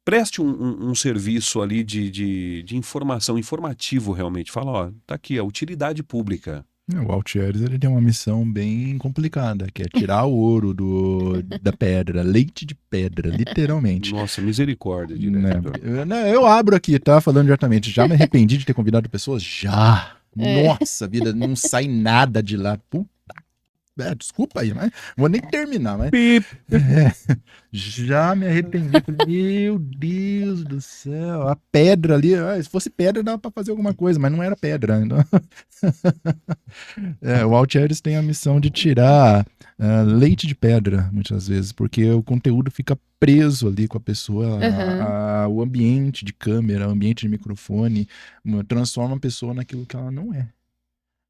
preste um serviço ali de informação, informativo realmente. Fala, ó, tá aqui, a utilidade pública. O Altieres, ele tem uma missão bem complicada, que é tirar o ouro da pedra, leite de pedra, literalmente. Nossa, misericórdia, Né? diretor. Eu abro aqui, tá? Falando diretamente. Já me arrependi de ter convidado pessoas? Já! É. Nossa vida, não sai nada de lá. Puta. Desculpa aí, mas vou nem terminar, mas. Pip. Já me arrependi. Meu Deus do céu. A pedra ali, se fosse pedra, dava pra fazer alguma coisa, mas não era pedra. Então... o Altieres tem a missão de tirar leite de pedra, muitas vezes, porque o conteúdo fica preso ali com a pessoa, o ambiente de câmera, o ambiente de microfone, transforma a pessoa naquilo que ela não é.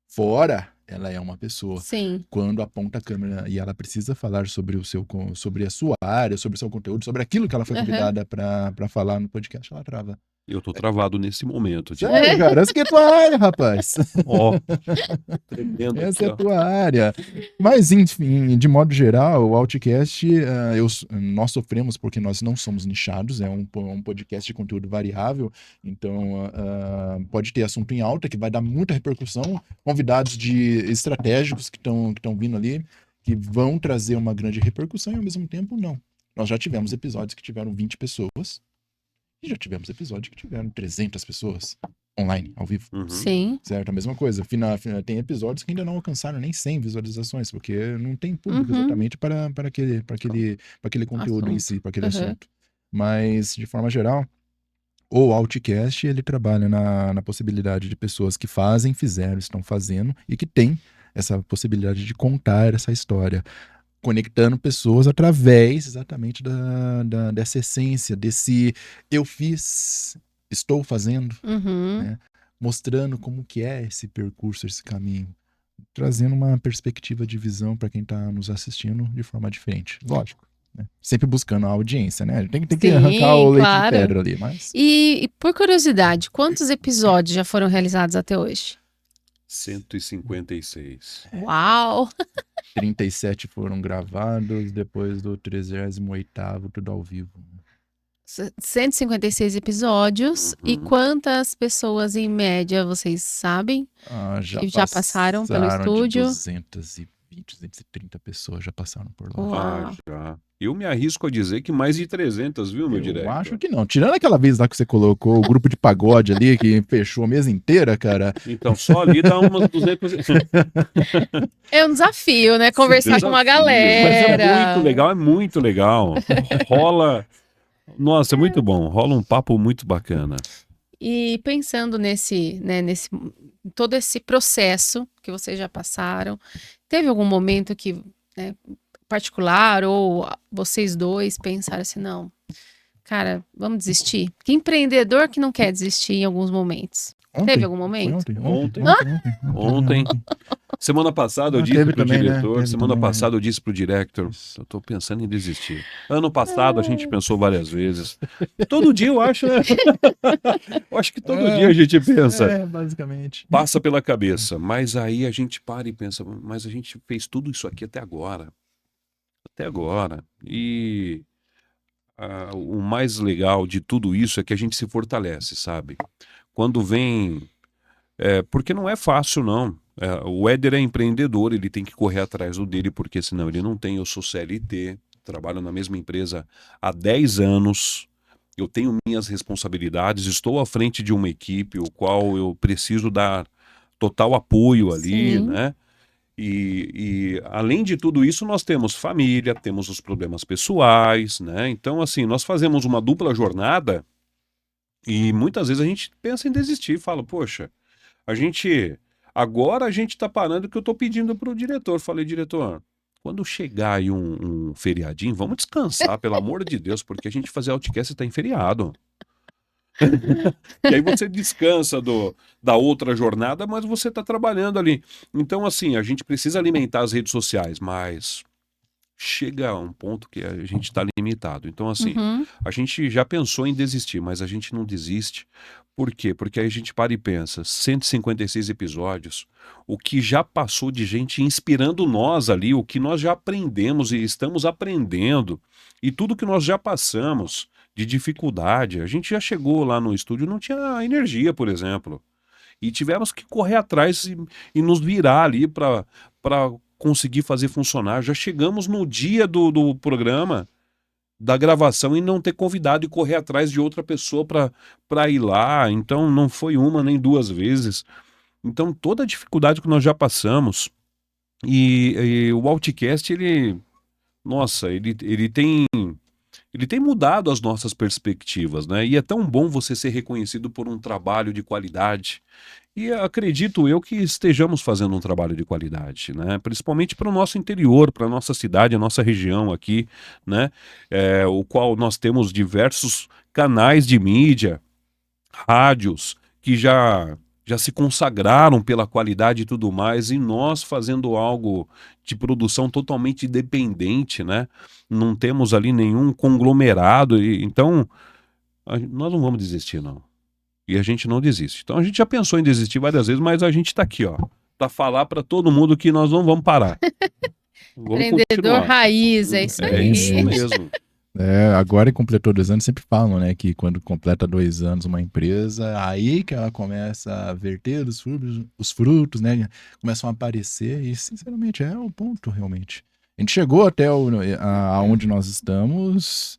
Fora, ela é uma pessoa. Sim. Quando aponta a câmera e ela precisa falar sobre a sua área, sobre o seu conteúdo, sobre aquilo que ela foi convidada para falar no podcast, ela trava. Eu tô travado nesse momento. Sério, cara, essa que é a tua área, rapaz. Ó, tremendo Essa é aqui, a tua área. Mas, enfim, de modo geral, o Outcast, nós sofremos porque nós não somos nichados, é um podcast de conteúdo variável, então pode ter assunto em alta, que vai dar muita repercussão, convidados estratégicos que estão vindo ali, que vão trazer uma grande repercussão e, ao mesmo tempo, não. Nós já tivemos episódios que tiveram 20 pessoas, e já tivemos episódios que tiveram 300 pessoas online, ao vivo. Uhum. Sim. Certo, a mesma coisa. Tem episódios que ainda não alcançaram nem 100 visualizações, porque não tem público exatamente para aquele conteúdo em si, para aquele assunto. Mas, de forma geral, o Outcast, ele trabalha na possibilidade de pessoas que fizeram, estão fazendo, e que tem essa possibilidade de contar essa história, conectando pessoas através exatamente dessa essência, desse eu fiz, estou fazendo, né? Mostrando como que é esse percurso, esse caminho, trazendo uma perspectiva de visão para quem está nos assistindo de forma diferente, lógico, né? Sempre buscando a audiência, né? Tem que arrancar o leite de pedra ali, mas... E por curiosidade, quantos episódios já foram realizados até hoje? 156. Uau! 37 foram gravados, depois do 38º, tudo ao vivo. 156 episódios. E quantas pessoas em média vocês sabem que já passaram pelo estúdio? 220, 230 pessoas já passaram por lá. Uau. Já. Eu me arrisco a dizer que mais de 300, viu, meu diretor? Eu acho que não. Tirando aquela vez lá que você colocou o grupo de pagode ali, que fechou a mesa inteira, cara. Então, só ali dá umas 200... É um desafio, né? Conversar com uma galera. Mas é muito legal. Rola... Nossa, é muito bom. Rola um papo muito bacana. E pensando nesse todo esse processo que vocês já passaram, teve algum momento que, né, particular, ou vocês dois pensaram assim, não, cara, vamos desistir? Que empreendedor que não quer desistir em alguns momentos? Teve algum Foi momento? Ontem. Semana passada eu disse teve pro também, né? diretor, Teve semana também, passada eu disse pro diretor, eu tô pensando em desistir. Ano passado a gente pensou várias vezes. Todo dia eu acho, né? Eu acho que todo dia a gente pensa. Basicamente. Passa pela cabeça, mas aí a gente para e pensa, mas a gente fez tudo isso aqui até agora. Até agora. E o mais legal de tudo isso é que a gente se fortalece, sabe? Quando vem. Porque não é fácil, não. O Éder é empreendedor, ele tem que correr atrás do dele, porque senão ele não tem. Eu sou CLT, trabalho na mesma empresa há 10 anos. Eu tenho minhas responsabilidades, estou à frente de uma equipe, o qual eu preciso dar total apoio ali, Sim. né? E além de tudo isso, nós temos família, temos os problemas pessoais, né? Então, assim, nós fazemos uma dupla jornada e muitas vezes a gente pensa em desistir, fala, poxa, agora a gente está parando que eu estou pedindo para o diretor. Falei, diretor, quando chegar aí um feriadinho, vamos descansar, pelo amor de Deus, porque a gente fazer outcast está em feriado. E aí você descansa da outra jornada, mas você está trabalhando ali. Então, assim, a gente precisa alimentar as redes sociais, mas chega a um ponto que a gente está limitado. Então, assim, Uhum. a gente já pensou em desistir, mas a gente não desiste. Por quê? Porque aí a gente para e pensa, 156 episódios, o que já passou de gente inspirando nós ali, o que nós já aprendemos e estamos aprendendo, e tudo que nós já passamos de dificuldade. A gente já chegou lá no estúdio, não tinha energia, por exemplo. E tivemos que correr atrás e nos virar ali para conseguir fazer funcionar. Já chegamos no dia do programa, da gravação, e não ter convidado e correr atrás de outra pessoa para ir lá. Então não foi uma nem duas vezes. Então toda a dificuldade que nós já passamos. E o Outcast, nossa, ele tem mudado as nossas perspectivas, né? E é tão bom você ser reconhecido por um trabalho de qualidade. E acredito eu que estejamos fazendo um trabalho de qualidade, né? Principalmente para o nosso interior, para a nossa cidade, a nossa região aqui, né? O qual nós temos diversos canais de mídia, rádios, que já se consagraram pela qualidade e tudo mais, e nós fazendo algo de produção totalmente independente, né? Não temos ali nenhum conglomerado, então nós não vamos desistir, não. E a gente não desiste. Então a gente já pensou em desistir várias vezes, mas a gente está aqui, ó, para falar para todo mundo que nós não vamos parar. Vamos Empreendedor continuar. raiz, é isso É aí. isso mesmo. Agora que completou 2 anos, sempre falam, né, que quando completa 2 anos uma empresa, aí que ela começa a verter os frutos, né, começam a aparecer, e sinceramente é o ponto, realmente. A gente chegou até aonde nós estamos,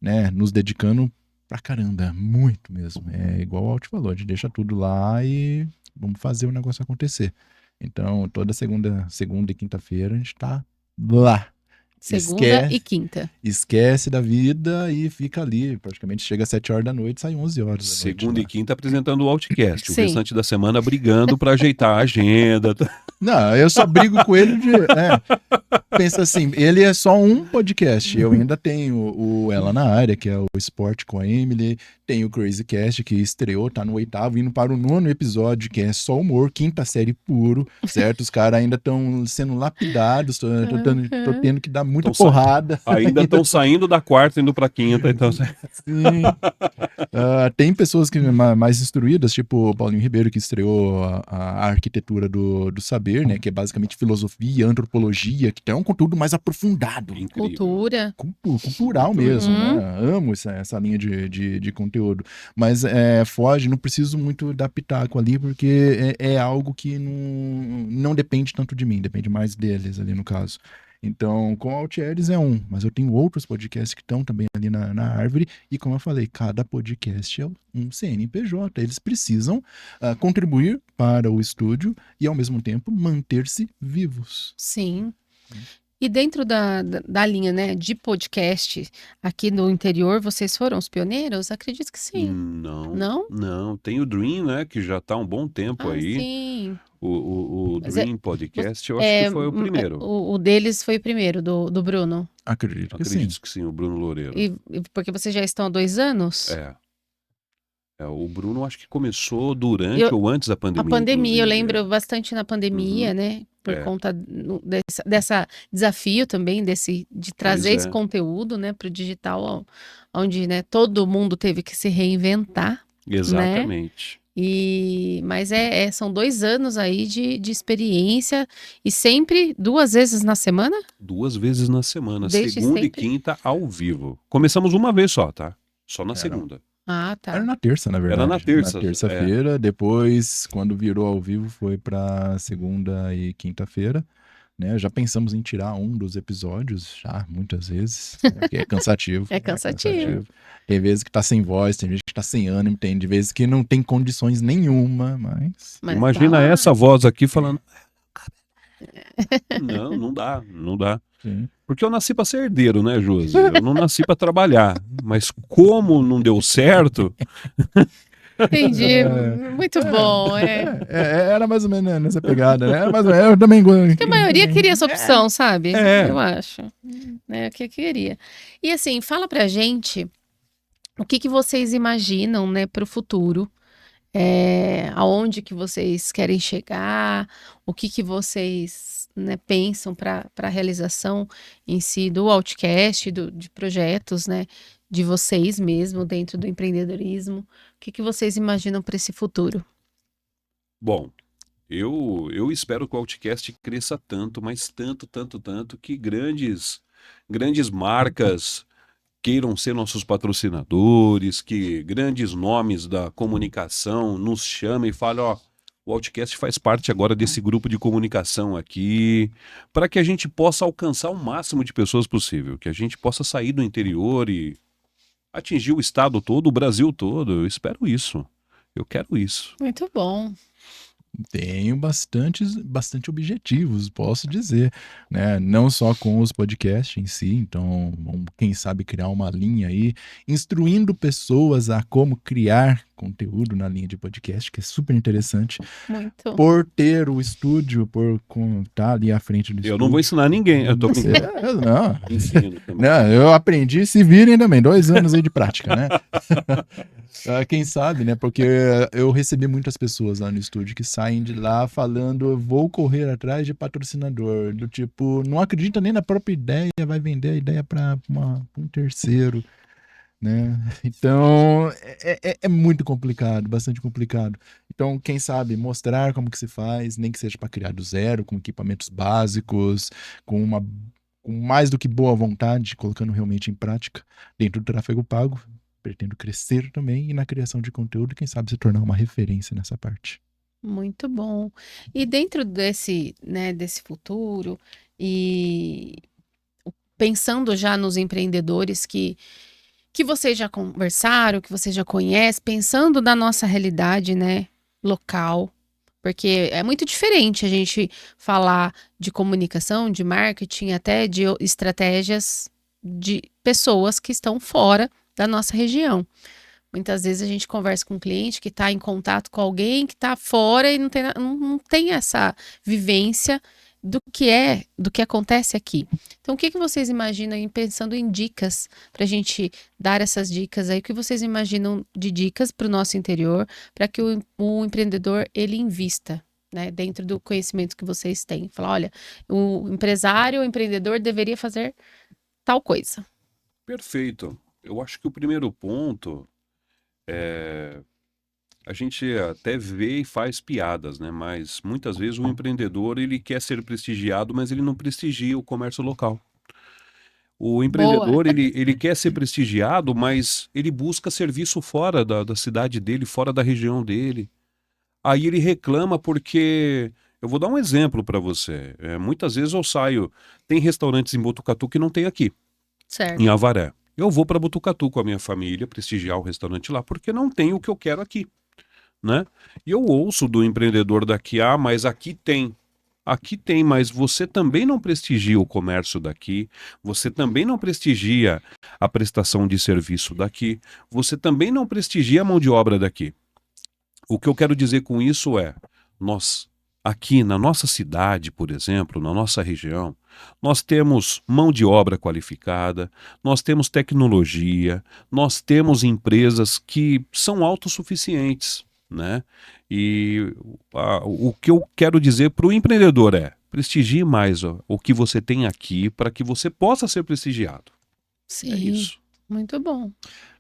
né, nos dedicando pra caramba, muito mesmo. É igual o Alt falou, a gente deixa tudo lá e vamos fazer o negócio acontecer. Então, toda segunda e quinta-feira a gente tá lá. Segunda e quinta. Esquece da vida e fica ali. Praticamente chega às 7 horas da noite, sai 11 horas da noite. Segunda e lá. quinta apresentando o Outcast. O Sim. restante da semana brigando para ajeitar a agenda. Não, eu só brigo com ele pensa assim, ele é só um podcast. Eu ainda tenho o Ela na Área, que é o Esporte com a Emily. Tem o Crazy Cast, que estreou, tá no 8º, indo para o 9º episódio, que é só humor, 5ª série puro, certo? Os caras ainda estão sendo lapidados, tô tendo que dar muita porrada. Ainda estão saindo da 4ª, indo pra 5ª, então... Sim. Tem pessoas que mais instruídas, tipo o Paulinho Ribeiro, que estreou a arquitetura do saber, né? Que é basicamente filosofia, antropologia, que tem um conteúdo mais aprofundado. Incrível. Cultura. Cultural mesmo, né? Amo essa linha de conteúdo. Mas foge, não preciso muito dar pitaco ali, porque é algo que não depende tanto de mim, depende mais deles ali no caso. Então, com o Altieres é um, mas eu tenho outros podcasts que estão também ali na árvore, e como eu falei, cada podcast é um CNPJ, eles precisam contribuir para o estúdio e ao mesmo tempo manter-se vivos. Sim. E dentro da linha, né, de podcast, aqui no interior, vocês foram os pioneiros? Acredito que sim. Não. Não? Não. Tem o Dream, né? Que já tá há um bom tempo aí. Sim. O Mas Dream Podcast, eu acho que foi o primeiro. O deles foi o primeiro, do Bruno. Acredito que sim. Acredito que sim, o Bruno Loureiro. E porque vocês já estão há 2 anos? É. O Bruno acho que começou durante Eu- ou antes da A pandemia, pandemia, eu inclusive. lembro bastante na pandemia, né? Por É. conta dessa desafio também, de trazer Pois esse é. conteúdo, né, para o digital, onde, né, todo mundo teve que se reinventar, né? Exatamente. Mas são 2 anos aí de experiência e sempre 2 vezes na semana? 2 vezes na semana, Desde segunda e sempre? quinta ao vivo. Começamos uma vez só, tá? Só na Era- segunda. Ah, Era tá. na terça, na verdade. Era na terça, terça-feira, depois, quando virou ao vivo, foi pra segunda e quinta-feira, né? Já pensamos em tirar um dos episódios, já, muitas vezes, né? Porque é cansativo. É cansativo. Tem vezes que tá sem voz, tem vezes que tá sem ânimo, tem de vezes que não tem condições nenhuma, mas... Mas Imagina tá lá. essa voz aqui falando. Não, não dá, não dá. Sim. Porque eu nasci pra ser herdeiro, né, Josi? Eu não nasci pra trabalhar. Mas como não deu certo, Entendi. Muito bom. Era mais ou menos nessa pegada, né? Era mais ou menos, eu também... Porque a maioria queria essa opção, sabe? É. Eu acho. Né, que queria. E assim, fala pra gente o que vocês imaginam, né, para o futuro. Aonde que vocês querem chegar, o que vocês, né, pensam para a realização em si do Outcast, de projetos, né, de vocês mesmo dentro do empreendedorismo. O que vocês imaginam para esse futuro? bom, eu espero que o Outcast cresça tanto, mas tanto, tanto, tanto, que grandes marcas queiram ser nossos patrocinadores, que grandes nomes da comunicação nos chamem e falem, ó, o Outcast faz parte agora desse grupo de comunicação aqui, para que a gente possa alcançar o máximo de pessoas possível, que a gente possa sair do interior e atingir o estado todo, o Brasil todo. Eu espero isso. Eu quero isso. Muito bom. Tenho bastante objetivos, posso dizer, né? Não só com os podcasts em si, então, quem sabe criar uma linha aí, instruindo pessoas a como criar conteúdo na linha de podcast, que é super interessante, Muito. por ter o estúdio, por estar ali à frente do estúdio. Eu não vou ensinar ninguém, eu tô com Não, ensino também. não, eu aprendi, se virem também, 2 anos aí de prática, né? Quem sabe, né? Porque eu recebi muitas pessoas lá no estúdio que saem de lá falando, vou correr atrás de patrocinador, do tipo, não acredita nem na própria ideia, vai vender a ideia para um terceiro, né? Então, é muito complicado, bastante complicado. Então, quem sabe mostrar como que se faz, nem que seja para criar do zero, com equipamentos básicos, com mais do que boa vontade, colocando realmente em prática dentro do tráfego pago. Pretendo crescer também e na criação de conteúdo, quem sabe se tornar uma referência nessa parte. Muito bom. E dentro desse, né, desse futuro, e pensando já nos empreendedores que vocês já conversaram, que vocês já conhecem, pensando na nossa realidade, né, local, porque é muito diferente a gente falar de comunicação, de marketing, até de estratégias de pessoas que estão fora da nossa região. Muitas vezes a gente conversa com um cliente que está em contato com alguém que está fora e não tem essa vivência do que acontece aqui. Então, o que vocês imaginam aí, pensando em dicas, para a gente dar essas dicas aí? O que vocês imaginam de dicas para o nosso interior, para que o empreendedor, ele invista, né, dentro do conhecimento que vocês têm? Falar, olha, o empresário, o empreendedor deveria fazer tal coisa. Perfeito. Eu acho que o primeiro ponto a gente até vê e faz piadas, né? Mas muitas vezes o empreendedor ele quer ser prestigiado, mas ele não prestigia o comércio local. O empreendedor ele quer ser prestigiado, mas ele busca serviço fora da cidade dele, fora da região dele. Aí ele reclama porque eu vou dar um exemplo para você. Muitas vezes eu saio, tem restaurantes em Botucatu que não tem aqui, Certo. em Avaré. Eu vou para Botucatu com a minha família prestigiar o restaurante lá porque não tem o que eu quero aqui, né? E eu ouço do empreendedor daqui, mas aqui tem. Aqui tem, mas você também não prestigia o comércio daqui, você também não prestigia a prestação de serviço daqui, você também não prestigia a mão de obra daqui. O que eu quero dizer com isso nós, aqui na nossa cidade, por exemplo, na nossa região, nós temos mão de obra qualificada, nós temos tecnologia, nós temos empresas que são autossuficientes, né? E o que eu quero dizer para o empreendedor é: prestigie mais o que você tem aqui para que você possa ser prestigiado. Sim, É isso. muito bom.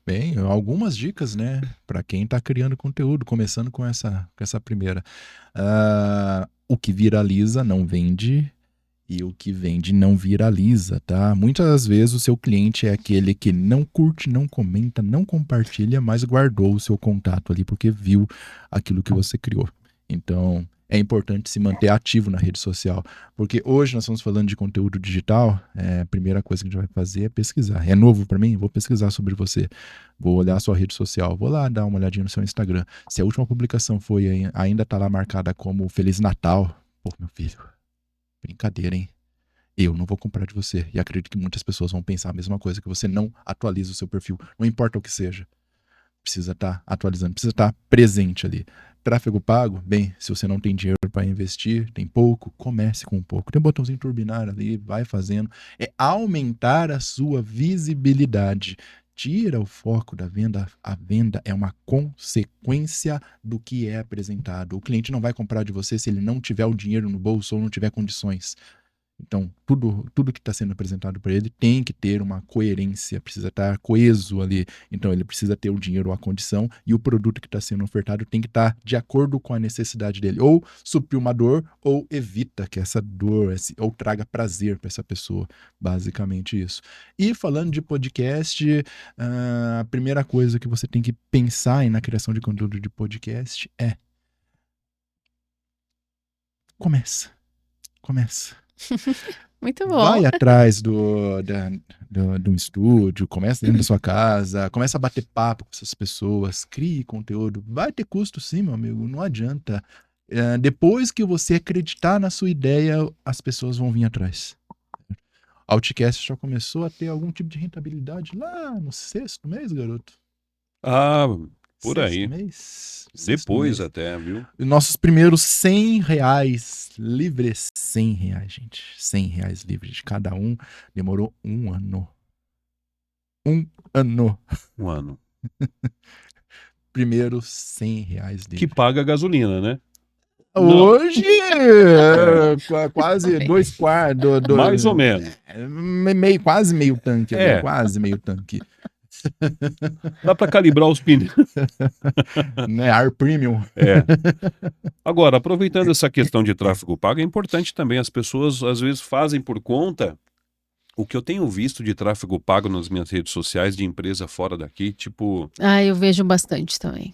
Bem, algumas dicas, né, para quem está criando conteúdo, começando com essa primeira. O que viraliza não vende e o que vende não viraliza, tá? Muitas vezes o seu cliente é aquele que não curte, não comenta, não compartilha, mas guardou o seu contato ali porque viu aquilo que você criou. Então, é importante se manter ativo na rede social, porque hoje nós estamos falando de conteúdo digital, a primeira coisa que a gente vai fazer é pesquisar. É novo para mim? Vou pesquisar sobre você. Vou olhar a sua rede social, vou lá dar uma olhadinha no seu Instagram. Se a última publicação foi ainda tá lá marcada como Feliz Natal, pô, meu filho, brincadeira, hein? Eu não vou comprar de você. E acredito que muitas pessoas vão pensar a mesma coisa, que você não atualiza o seu perfil, não importa o que seja. Precisa estar atualizando, precisa estar presente ali. Tráfego pago, bem, se você não tem dinheiro para investir, tem pouco, comece com um pouco. Tem um botãozinho turbinar ali, vai fazendo. É aumentar a sua visibilidade. Tira o foco da venda. A venda é uma consequência do que é apresentado. O cliente não vai comprar de você se ele não tiver o dinheiro no bolso ou não tiver condições. Então, tudo que está sendo apresentado para ele tem que ter uma coerência, precisa estar coeso ali. Então, ele precisa ter o dinheiro ou a condição, e o produto que está sendo ofertado tem que estar de acordo com a necessidade dele. Ou suprir uma dor, ou evita que essa dor, ou traga prazer para essa pessoa. Basicamente isso. E falando de podcast, a primeira coisa que você tem que pensar na criação de conteúdo de podcast é: começa. Muito bom. Vai atrás de um estúdio, começa dentro da sua casa, começa a bater papo com essas pessoas, crie conteúdo. Vai ter custo sim, meu amigo, não adianta. Depois que você acreditar na sua ideia, as pessoas vão vir atrás. A Outcast já começou a ter algum tipo de rentabilidade lá no 6º mês, garoto. Por 6º aí. mês? Depois 6º mês. até, viu? Nossos primeiros R$100 livres. R$100, gente. R$100 livres de cada um. Demorou um ano. Um ano. Primeiro R$100 Que livres. paga a gasolina, né? Hoje, quase 2 quartos. Mais ou menos. Quase meio tanque. É. Quase meio tanque. Dá para calibrar os pneus. Né? Ar premium. É. Agora, aproveitando essa questão de tráfego pago, é importante também, as pessoas às vezes fazem por conta. O que eu tenho visto de tráfego pago nas minhas redes sociais de empresa fora daqui, tipo... Eu vejo bastante também.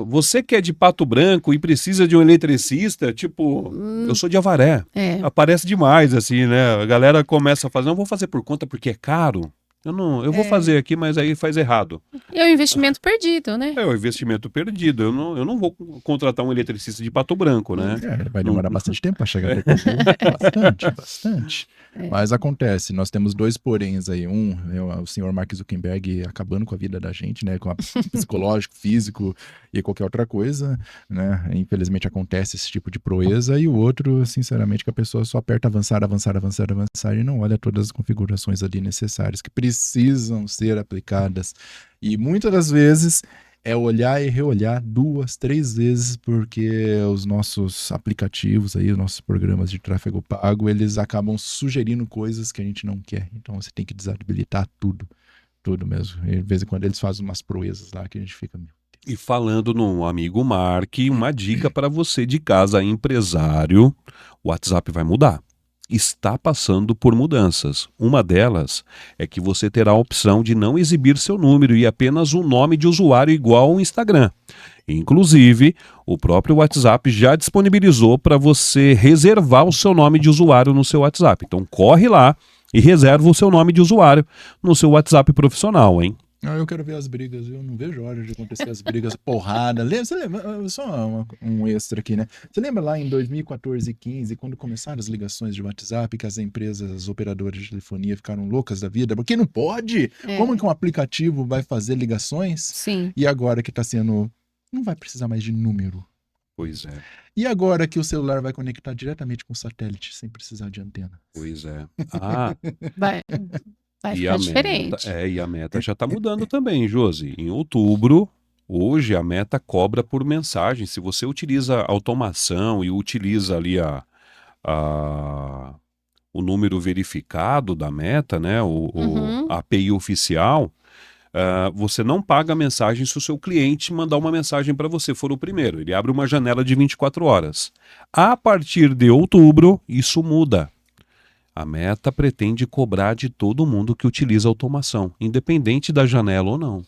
Você que é de Pato Branco e precisa de um eletricista, tipo, eu sou de Avaré. Aparece demais, assim, né? A galera começa a fazer, não vou fazer por conta porque é caro. Eu vou fazer aqui, mas aí faz errado. E é um investimento perdido, né? É o investimento perdido. Eu não vou contratar um eletricista de Pato Branco, né? Vai demorar bastante tempo para chegar até aqui. Bastante. Mas acontece, nós temos 2 poréns aí. O senhor Mark Zuckerberg acabando com a vida da gente, né? Com a psicológico, físico e qualquer outra coisa, né? Infelizmente acontece esse tipo de proeza. E o outro, sinceramente, que a pessoa só aperta avançar e não olha todas as configurações ali necessárias que precisam ser aplicadas. E muitas das vezes é olhar e reolhar 2, 3 vezes, porque os nossos aplicativos aí, os nossos programas de tráfego pago, eles acabam sugerindo coisas que a gente não quer. Então você tem que desabilitar tudo mesmo. E de vez em quando eles fazem umas proezas lá que a gente fica... E falando no amigo Mark, uma dica para você de casa, empresário: o WhatsApp vai mudar. Está passando por mudanças. Uma delas é que você terá a opção de não exibir seu número e apenas um nome de usuário igual ao Instagram. Inclusive, o próprio WhatsApp já disponibilizou para você reservar o seu nome de usuário no seu WhatsApp. Então corre lá e reserva o seu nome de usuário no seu WhatsApp profissional, hein? Eu quero ver as brigas, eu não vejo hora de acontecer as brigas, porrada. Você lembra, só um extra aqui, né? Você lembra lá em 2014 e 2015, quando começaram as ligações de WhatsApp, que as empresas, as operadoras de telefonia ficaram loucas da vida? Porque não pode! Como que um aplicativo vai fazer ligações? Sim. E agora que tá sendo... Não vai precisar mais de número. Pois é, E agora que o celular vai conectar diretamente com o satélite, sem precisar de antena? pois é. Ah, Vai, vai e ficar a meta, diferente. e a meta já está mudando também, Josi. Em outubro, hoje a meta cobra por mensagem. Se você utiliza automação e utiliza ali o número verificado da meta, né, Uhum. a API oficial, você não paga a mensagem se o seu cliente mandar uma mensagem para você, for o primeiro. Ele abre uma janela de 24 horas. A partir de outubro, isso muda. A Meta pretende cobrar de todo mundo que utiliza automação, independente da janela ou não.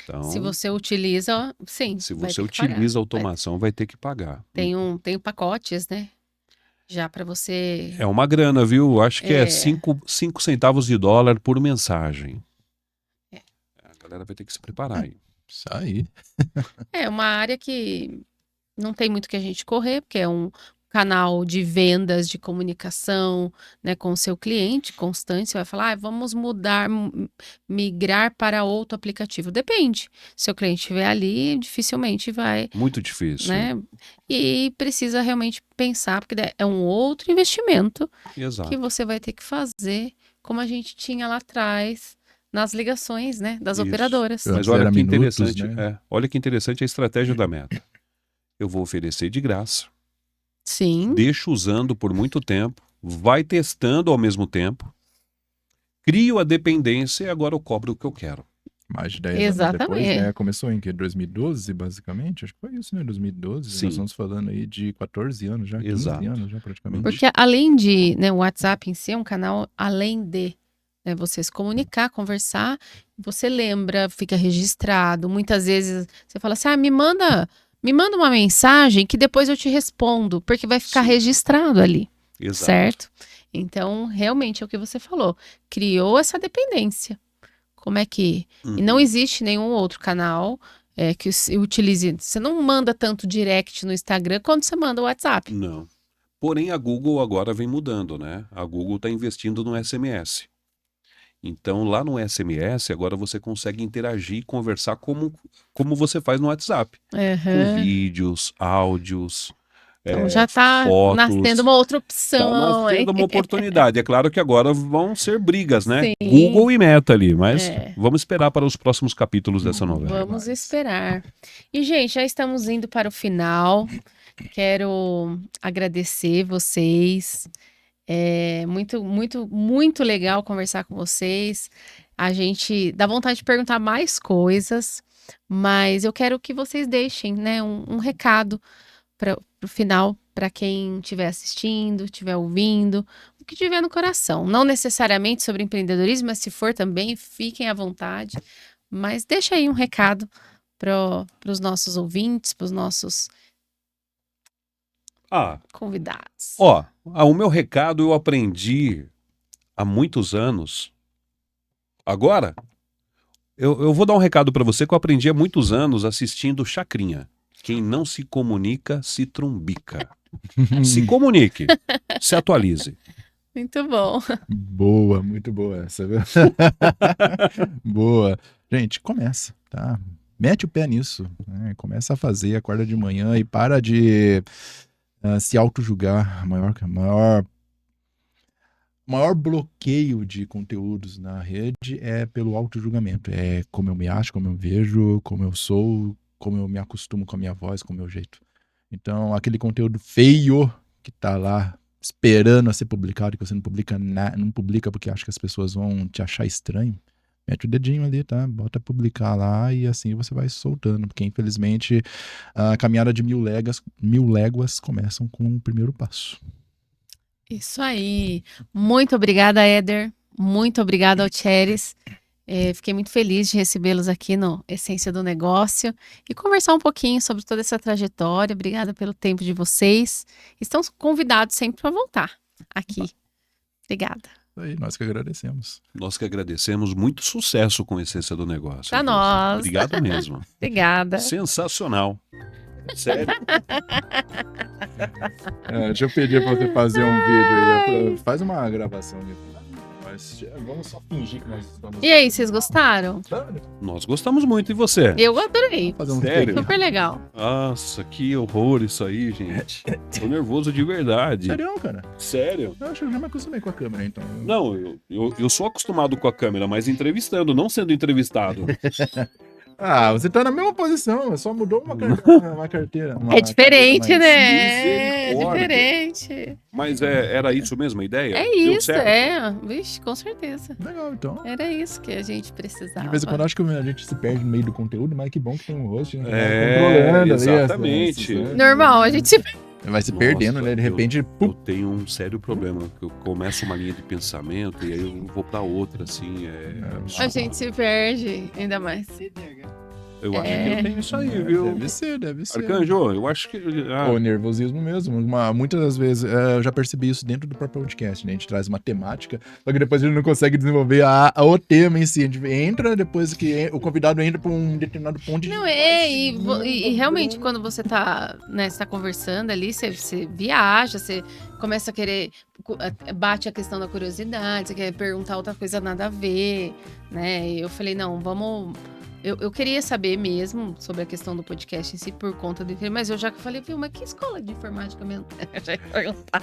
Então, Se você utiliza, sim, se vai você ter que pagar. utiliza automação, vai ter que pagar. Tem pacotes, né? Já para você. É uma grana, viu? Acho que é É. 5 centavos de dólar por mensagem. É. A galera vai ter que se preparar aí. Isso aí. É uma área que não tem muito que a gente correr, porque é um canal de vendas, de comunicação, né, com o seu cliente constante. Você vai falar, vamos migrar para outro aplicativo. Depende. Se o cliente estiver ali, dificilmente vai, Muito difícil. né? E precisa realmente pensar, porque é um outro investimento que Exato. você vai ter que fazer, como a gente tinha lá atrás, nas ligações, né, das Isso. operadoras. Mas Antes olha era que minutos, interessante, né? olha que interessante a estratégia da Meta. Eu vou oferecer de graça, Sim, deixo usando por muito tempo, vai testando ao mesmo tempo, crio a dependência e agora eu cobro o que eu quero. Mais de 10 anos depois, exatamente. né? Começou em que? 2012, basicamente? Acho que foi isso, né? 2012. Sim. Nós estamos falando aí de 14 anos já, 15 Exato. anos já praticamente. Porque além de, né, o WhatsApp em si é um canal além de, né, você se comunicar, conversar, você lembra, fica registrado. Muitas vezes você fala assim, me manda uma mensagem que depois eu te respondo, porque vai ficar Sim. registrado ali, Exato. certo? Então, realmente é o que você falou, criou essa dependência. Como é que... E não existe nenhum outro canal que utilize... Você não manda tanto direct no Instagram quanto você manda o WhatsApp. Não. Porém, a Google agora vem mudando, né? A Google está investindo no SMS. Então, lá no SMS, agora você consegue interagir e conversar como você faz no WhatsApp. Com Aham. vídeos, áudios, Então já tá fotos. nascendo uma outra Tá opção aí. nascendo uma oportunidade. É claro que agora vão ser brigas, né? Sim. Google e Meta ali, mas É. vamos esperar para os próximos capítulos dessa novela. Vamos esperar. E, gente, já estamos indo para o final. Quero agradecer vocês. É muito, muito, muito legal conversar com vocês. A gente dá vontade de perguntar mais coisas, mas eu quero que vocês deixem, né, um recado para o final, para quem estiver assistindo, estiver ouvindo, o que tiver no coração. Não necessariamente sobre empreendedorismo, mas se for também, fiquem à vontade. Mas deixa aí um recado para os nossos ouvintes, para os nossos convidados. O meu recado eu aprendi há muitos anos. Agora, eu vou dar um recado para você que eu aprendi há muitos anos assistindo Chacrinha. Quem não se comunica, se trumbica. Se comunique, se atualize. Muito bom. Boa, muito boa essa, viu? Boa. Gente, começa, tá? Mete o pé nisso, né? Começa a fazer, acorda de manhã e para de se auto-julgar. Maior bloqueio de conteúdos na rede é pelo auto-julgamento. É como eu me acho, como eu vejo, como eu sou, como eu me acostumo com a minha voz, com o meu jeito. Então, aquele conteúdo feio que tá lá esperando a ser publicado, que você não publica porque acha que as pessoas vão te achar estranho, mete o dedinho ali, tá? Bota publicar lá e assim você vai soltando, porque infelizmente a caminhada de 1000 léguas começam com o primeiro passo. Isso aí. Muito obrigada, Éder. Muito obrigada ao Tcheres. Fiquei muito feliz de recebê-los aqui no Essência do Negócio e conversar um pouquinho sobre toda essa trajetória. Obrigada pelo tempo de vocês. Estão convidados sempre para voltar aqui. Obrigada. Aí, nós que agradecemos. Nós que agradecemos. Muito sucesso com a Essência do Negócio. Pra nós. Obrigado mesmo. Obrigada. Sensacional. Sério. Deixa eu pedir pra você fazer um vídeo aí. Faz uma gravação aí. Vamos só fingir que nós estamos... E aí, vocês gostaram? Nós gostamos muito, e você? Eu adorei. Fazer um Sério? Super legal. Nossa, que horror isso aí, gente. Tô nervoso de verdade. Sério, cara? Sério? Eu acho que eu já me acostumei com a câmera, então. Não, eu sou acostumado com a câmera, mas entrevistando, não sendo entrevistado. Ah, você tá na mesma posição, só mudou uma carteira. É diferente, mais- né? É Misericórdia. diferente. Mas era isso mesmo a ideia? É Deu isso, certo? é. Vixe, com certeza. Legal, então. Era isso que a gente precisava. De vez em quando eu acho que a gente se perde no meio do conteúdo, mas que bom que tem um host, né? É, ali exatamente. Normal, a gente Vai se Nossa, perdendo, né? De repente, Eu tenho um sério problema, que eu começo uma linha de pensamento e aí eu vou pra outra, assim. a gente se perde, ainda mais. Eu acho que eu tenho isso aí, viu? Deve ser. Arcanjo, eu acho que. O nervosismo mesmo. Muitas das vezes, eu já percebi isso dentro do próprio podcast, né? A gente traz uma temática, só que depois a gente não consegue desenvolver o tema em si. A gente entra, depois que o convidado entra pra um determinado ponto de... Não, e realmente quando você tá, né, você tá conversando ali, você viaja, você começa a querer, bate a questão da curiosidade, você quer perguntar outra coisa nada a ver, né? E eu falei, não, vamos... Eu queria saber mesmo sobre a questão do podcast em si, por conta do... Mas eu já falei, viu, mas que escola de informática mesmo? Eu já ia perguntar.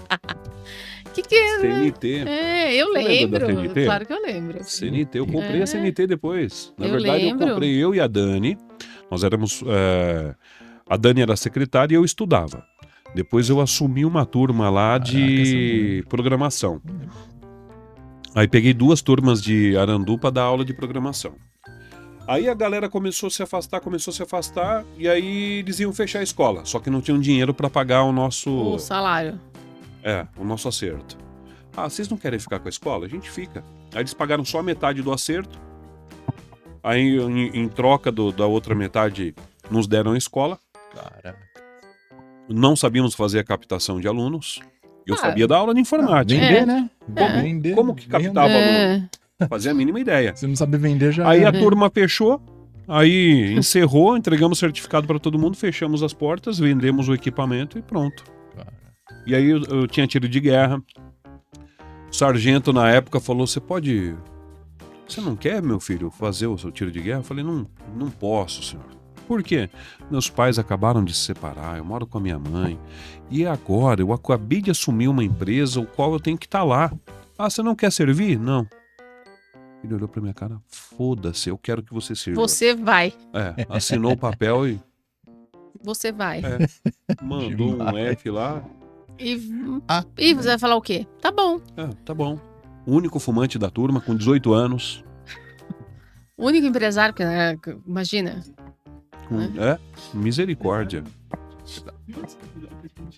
Que é, né? CNT. Eu Você lembra da lembro, CNT? claro que eu lembro. CNT, eu comprei É. a CNT depois. Na Eu verdade, lembro. eu comprei eu e a Dani. Nós éramos. A Dani era secretária e eu estudava. Depois eu assumi uma turma lá de programação. Aí peguei 2 turmas de Arandu para dar aula de programação. Aí a galera começou a se afastar, e aí eles iam fechar a escola, só que não tinham dinheiro para pagar o nosso... O salário. o nosso acerto. Ah, vocês não querem ficar com a escola? A gente fica. Aí eles pagaram só a metade do acerto, aí em troca da outra metade nos deram a escola. Cara, Não sabíamos fazer a captação de alunos, eu Ah, sabia dar aula de informática. vender, né? É. Vender. Como que captava aluno? É. Fazia a mínima ideia. Se não sabe vender, já Aí a era. turma fechou, aí encerrou, entregamos certificado para todo mundo, fechamos as portas, vendemos o equipamento e pronto. E aí eu tinha tiro de guerra. O sargento na época falou: Você não quer, meu filho, fazer o seu tiro de guerra? Eu falei: Não posso, senhor. Por quê? Meus pais acabaram de se separar, eu moro com a minha mãe. E agora eu acabei de assumir uma empresa, o qual eu tenho que estar lá. Ah, você não quer servir? Não. Ele olhou pra minha cara: Foda-se, eu quero que você sirva. Você vai. Assinou o papel e Você vai. mandou um Demais. F lá. E você vai falar o quê? Tá bom. Tá bom. O único fumante da turma, com 18 anos. O único empresário que, imagina. Misericórdia.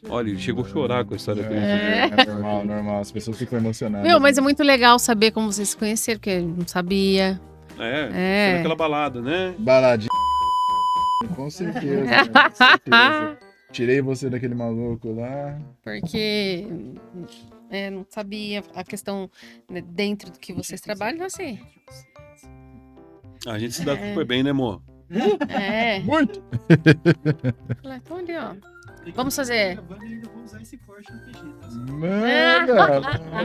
Olha, ele chegou a chorar com a história dele. É normal. As pessoas ficam emocionadas. Meu, mas é muito legal saber como vocês se conheceram, porque eu não sabia. Foi naquela balada, né? Baladinha. Com certeza. Com certeza. Tirei você daquele maluco lá. Porque não sabia a questão, né, dentro do que vocês trabalham, assim. A gente se dá super bem, né, amor? Muito. Falei, então ali, ó. Vamos fazer. Manda.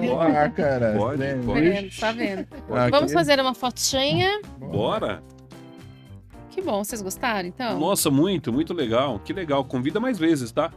Bora, cara. Pode. Tá vendo? Aqui. Vamos fazer uma fotinha. Bora? Que bom, vocês gostaram, então? Nossa, muito legal. Que legal. Convida mais vezes, tá?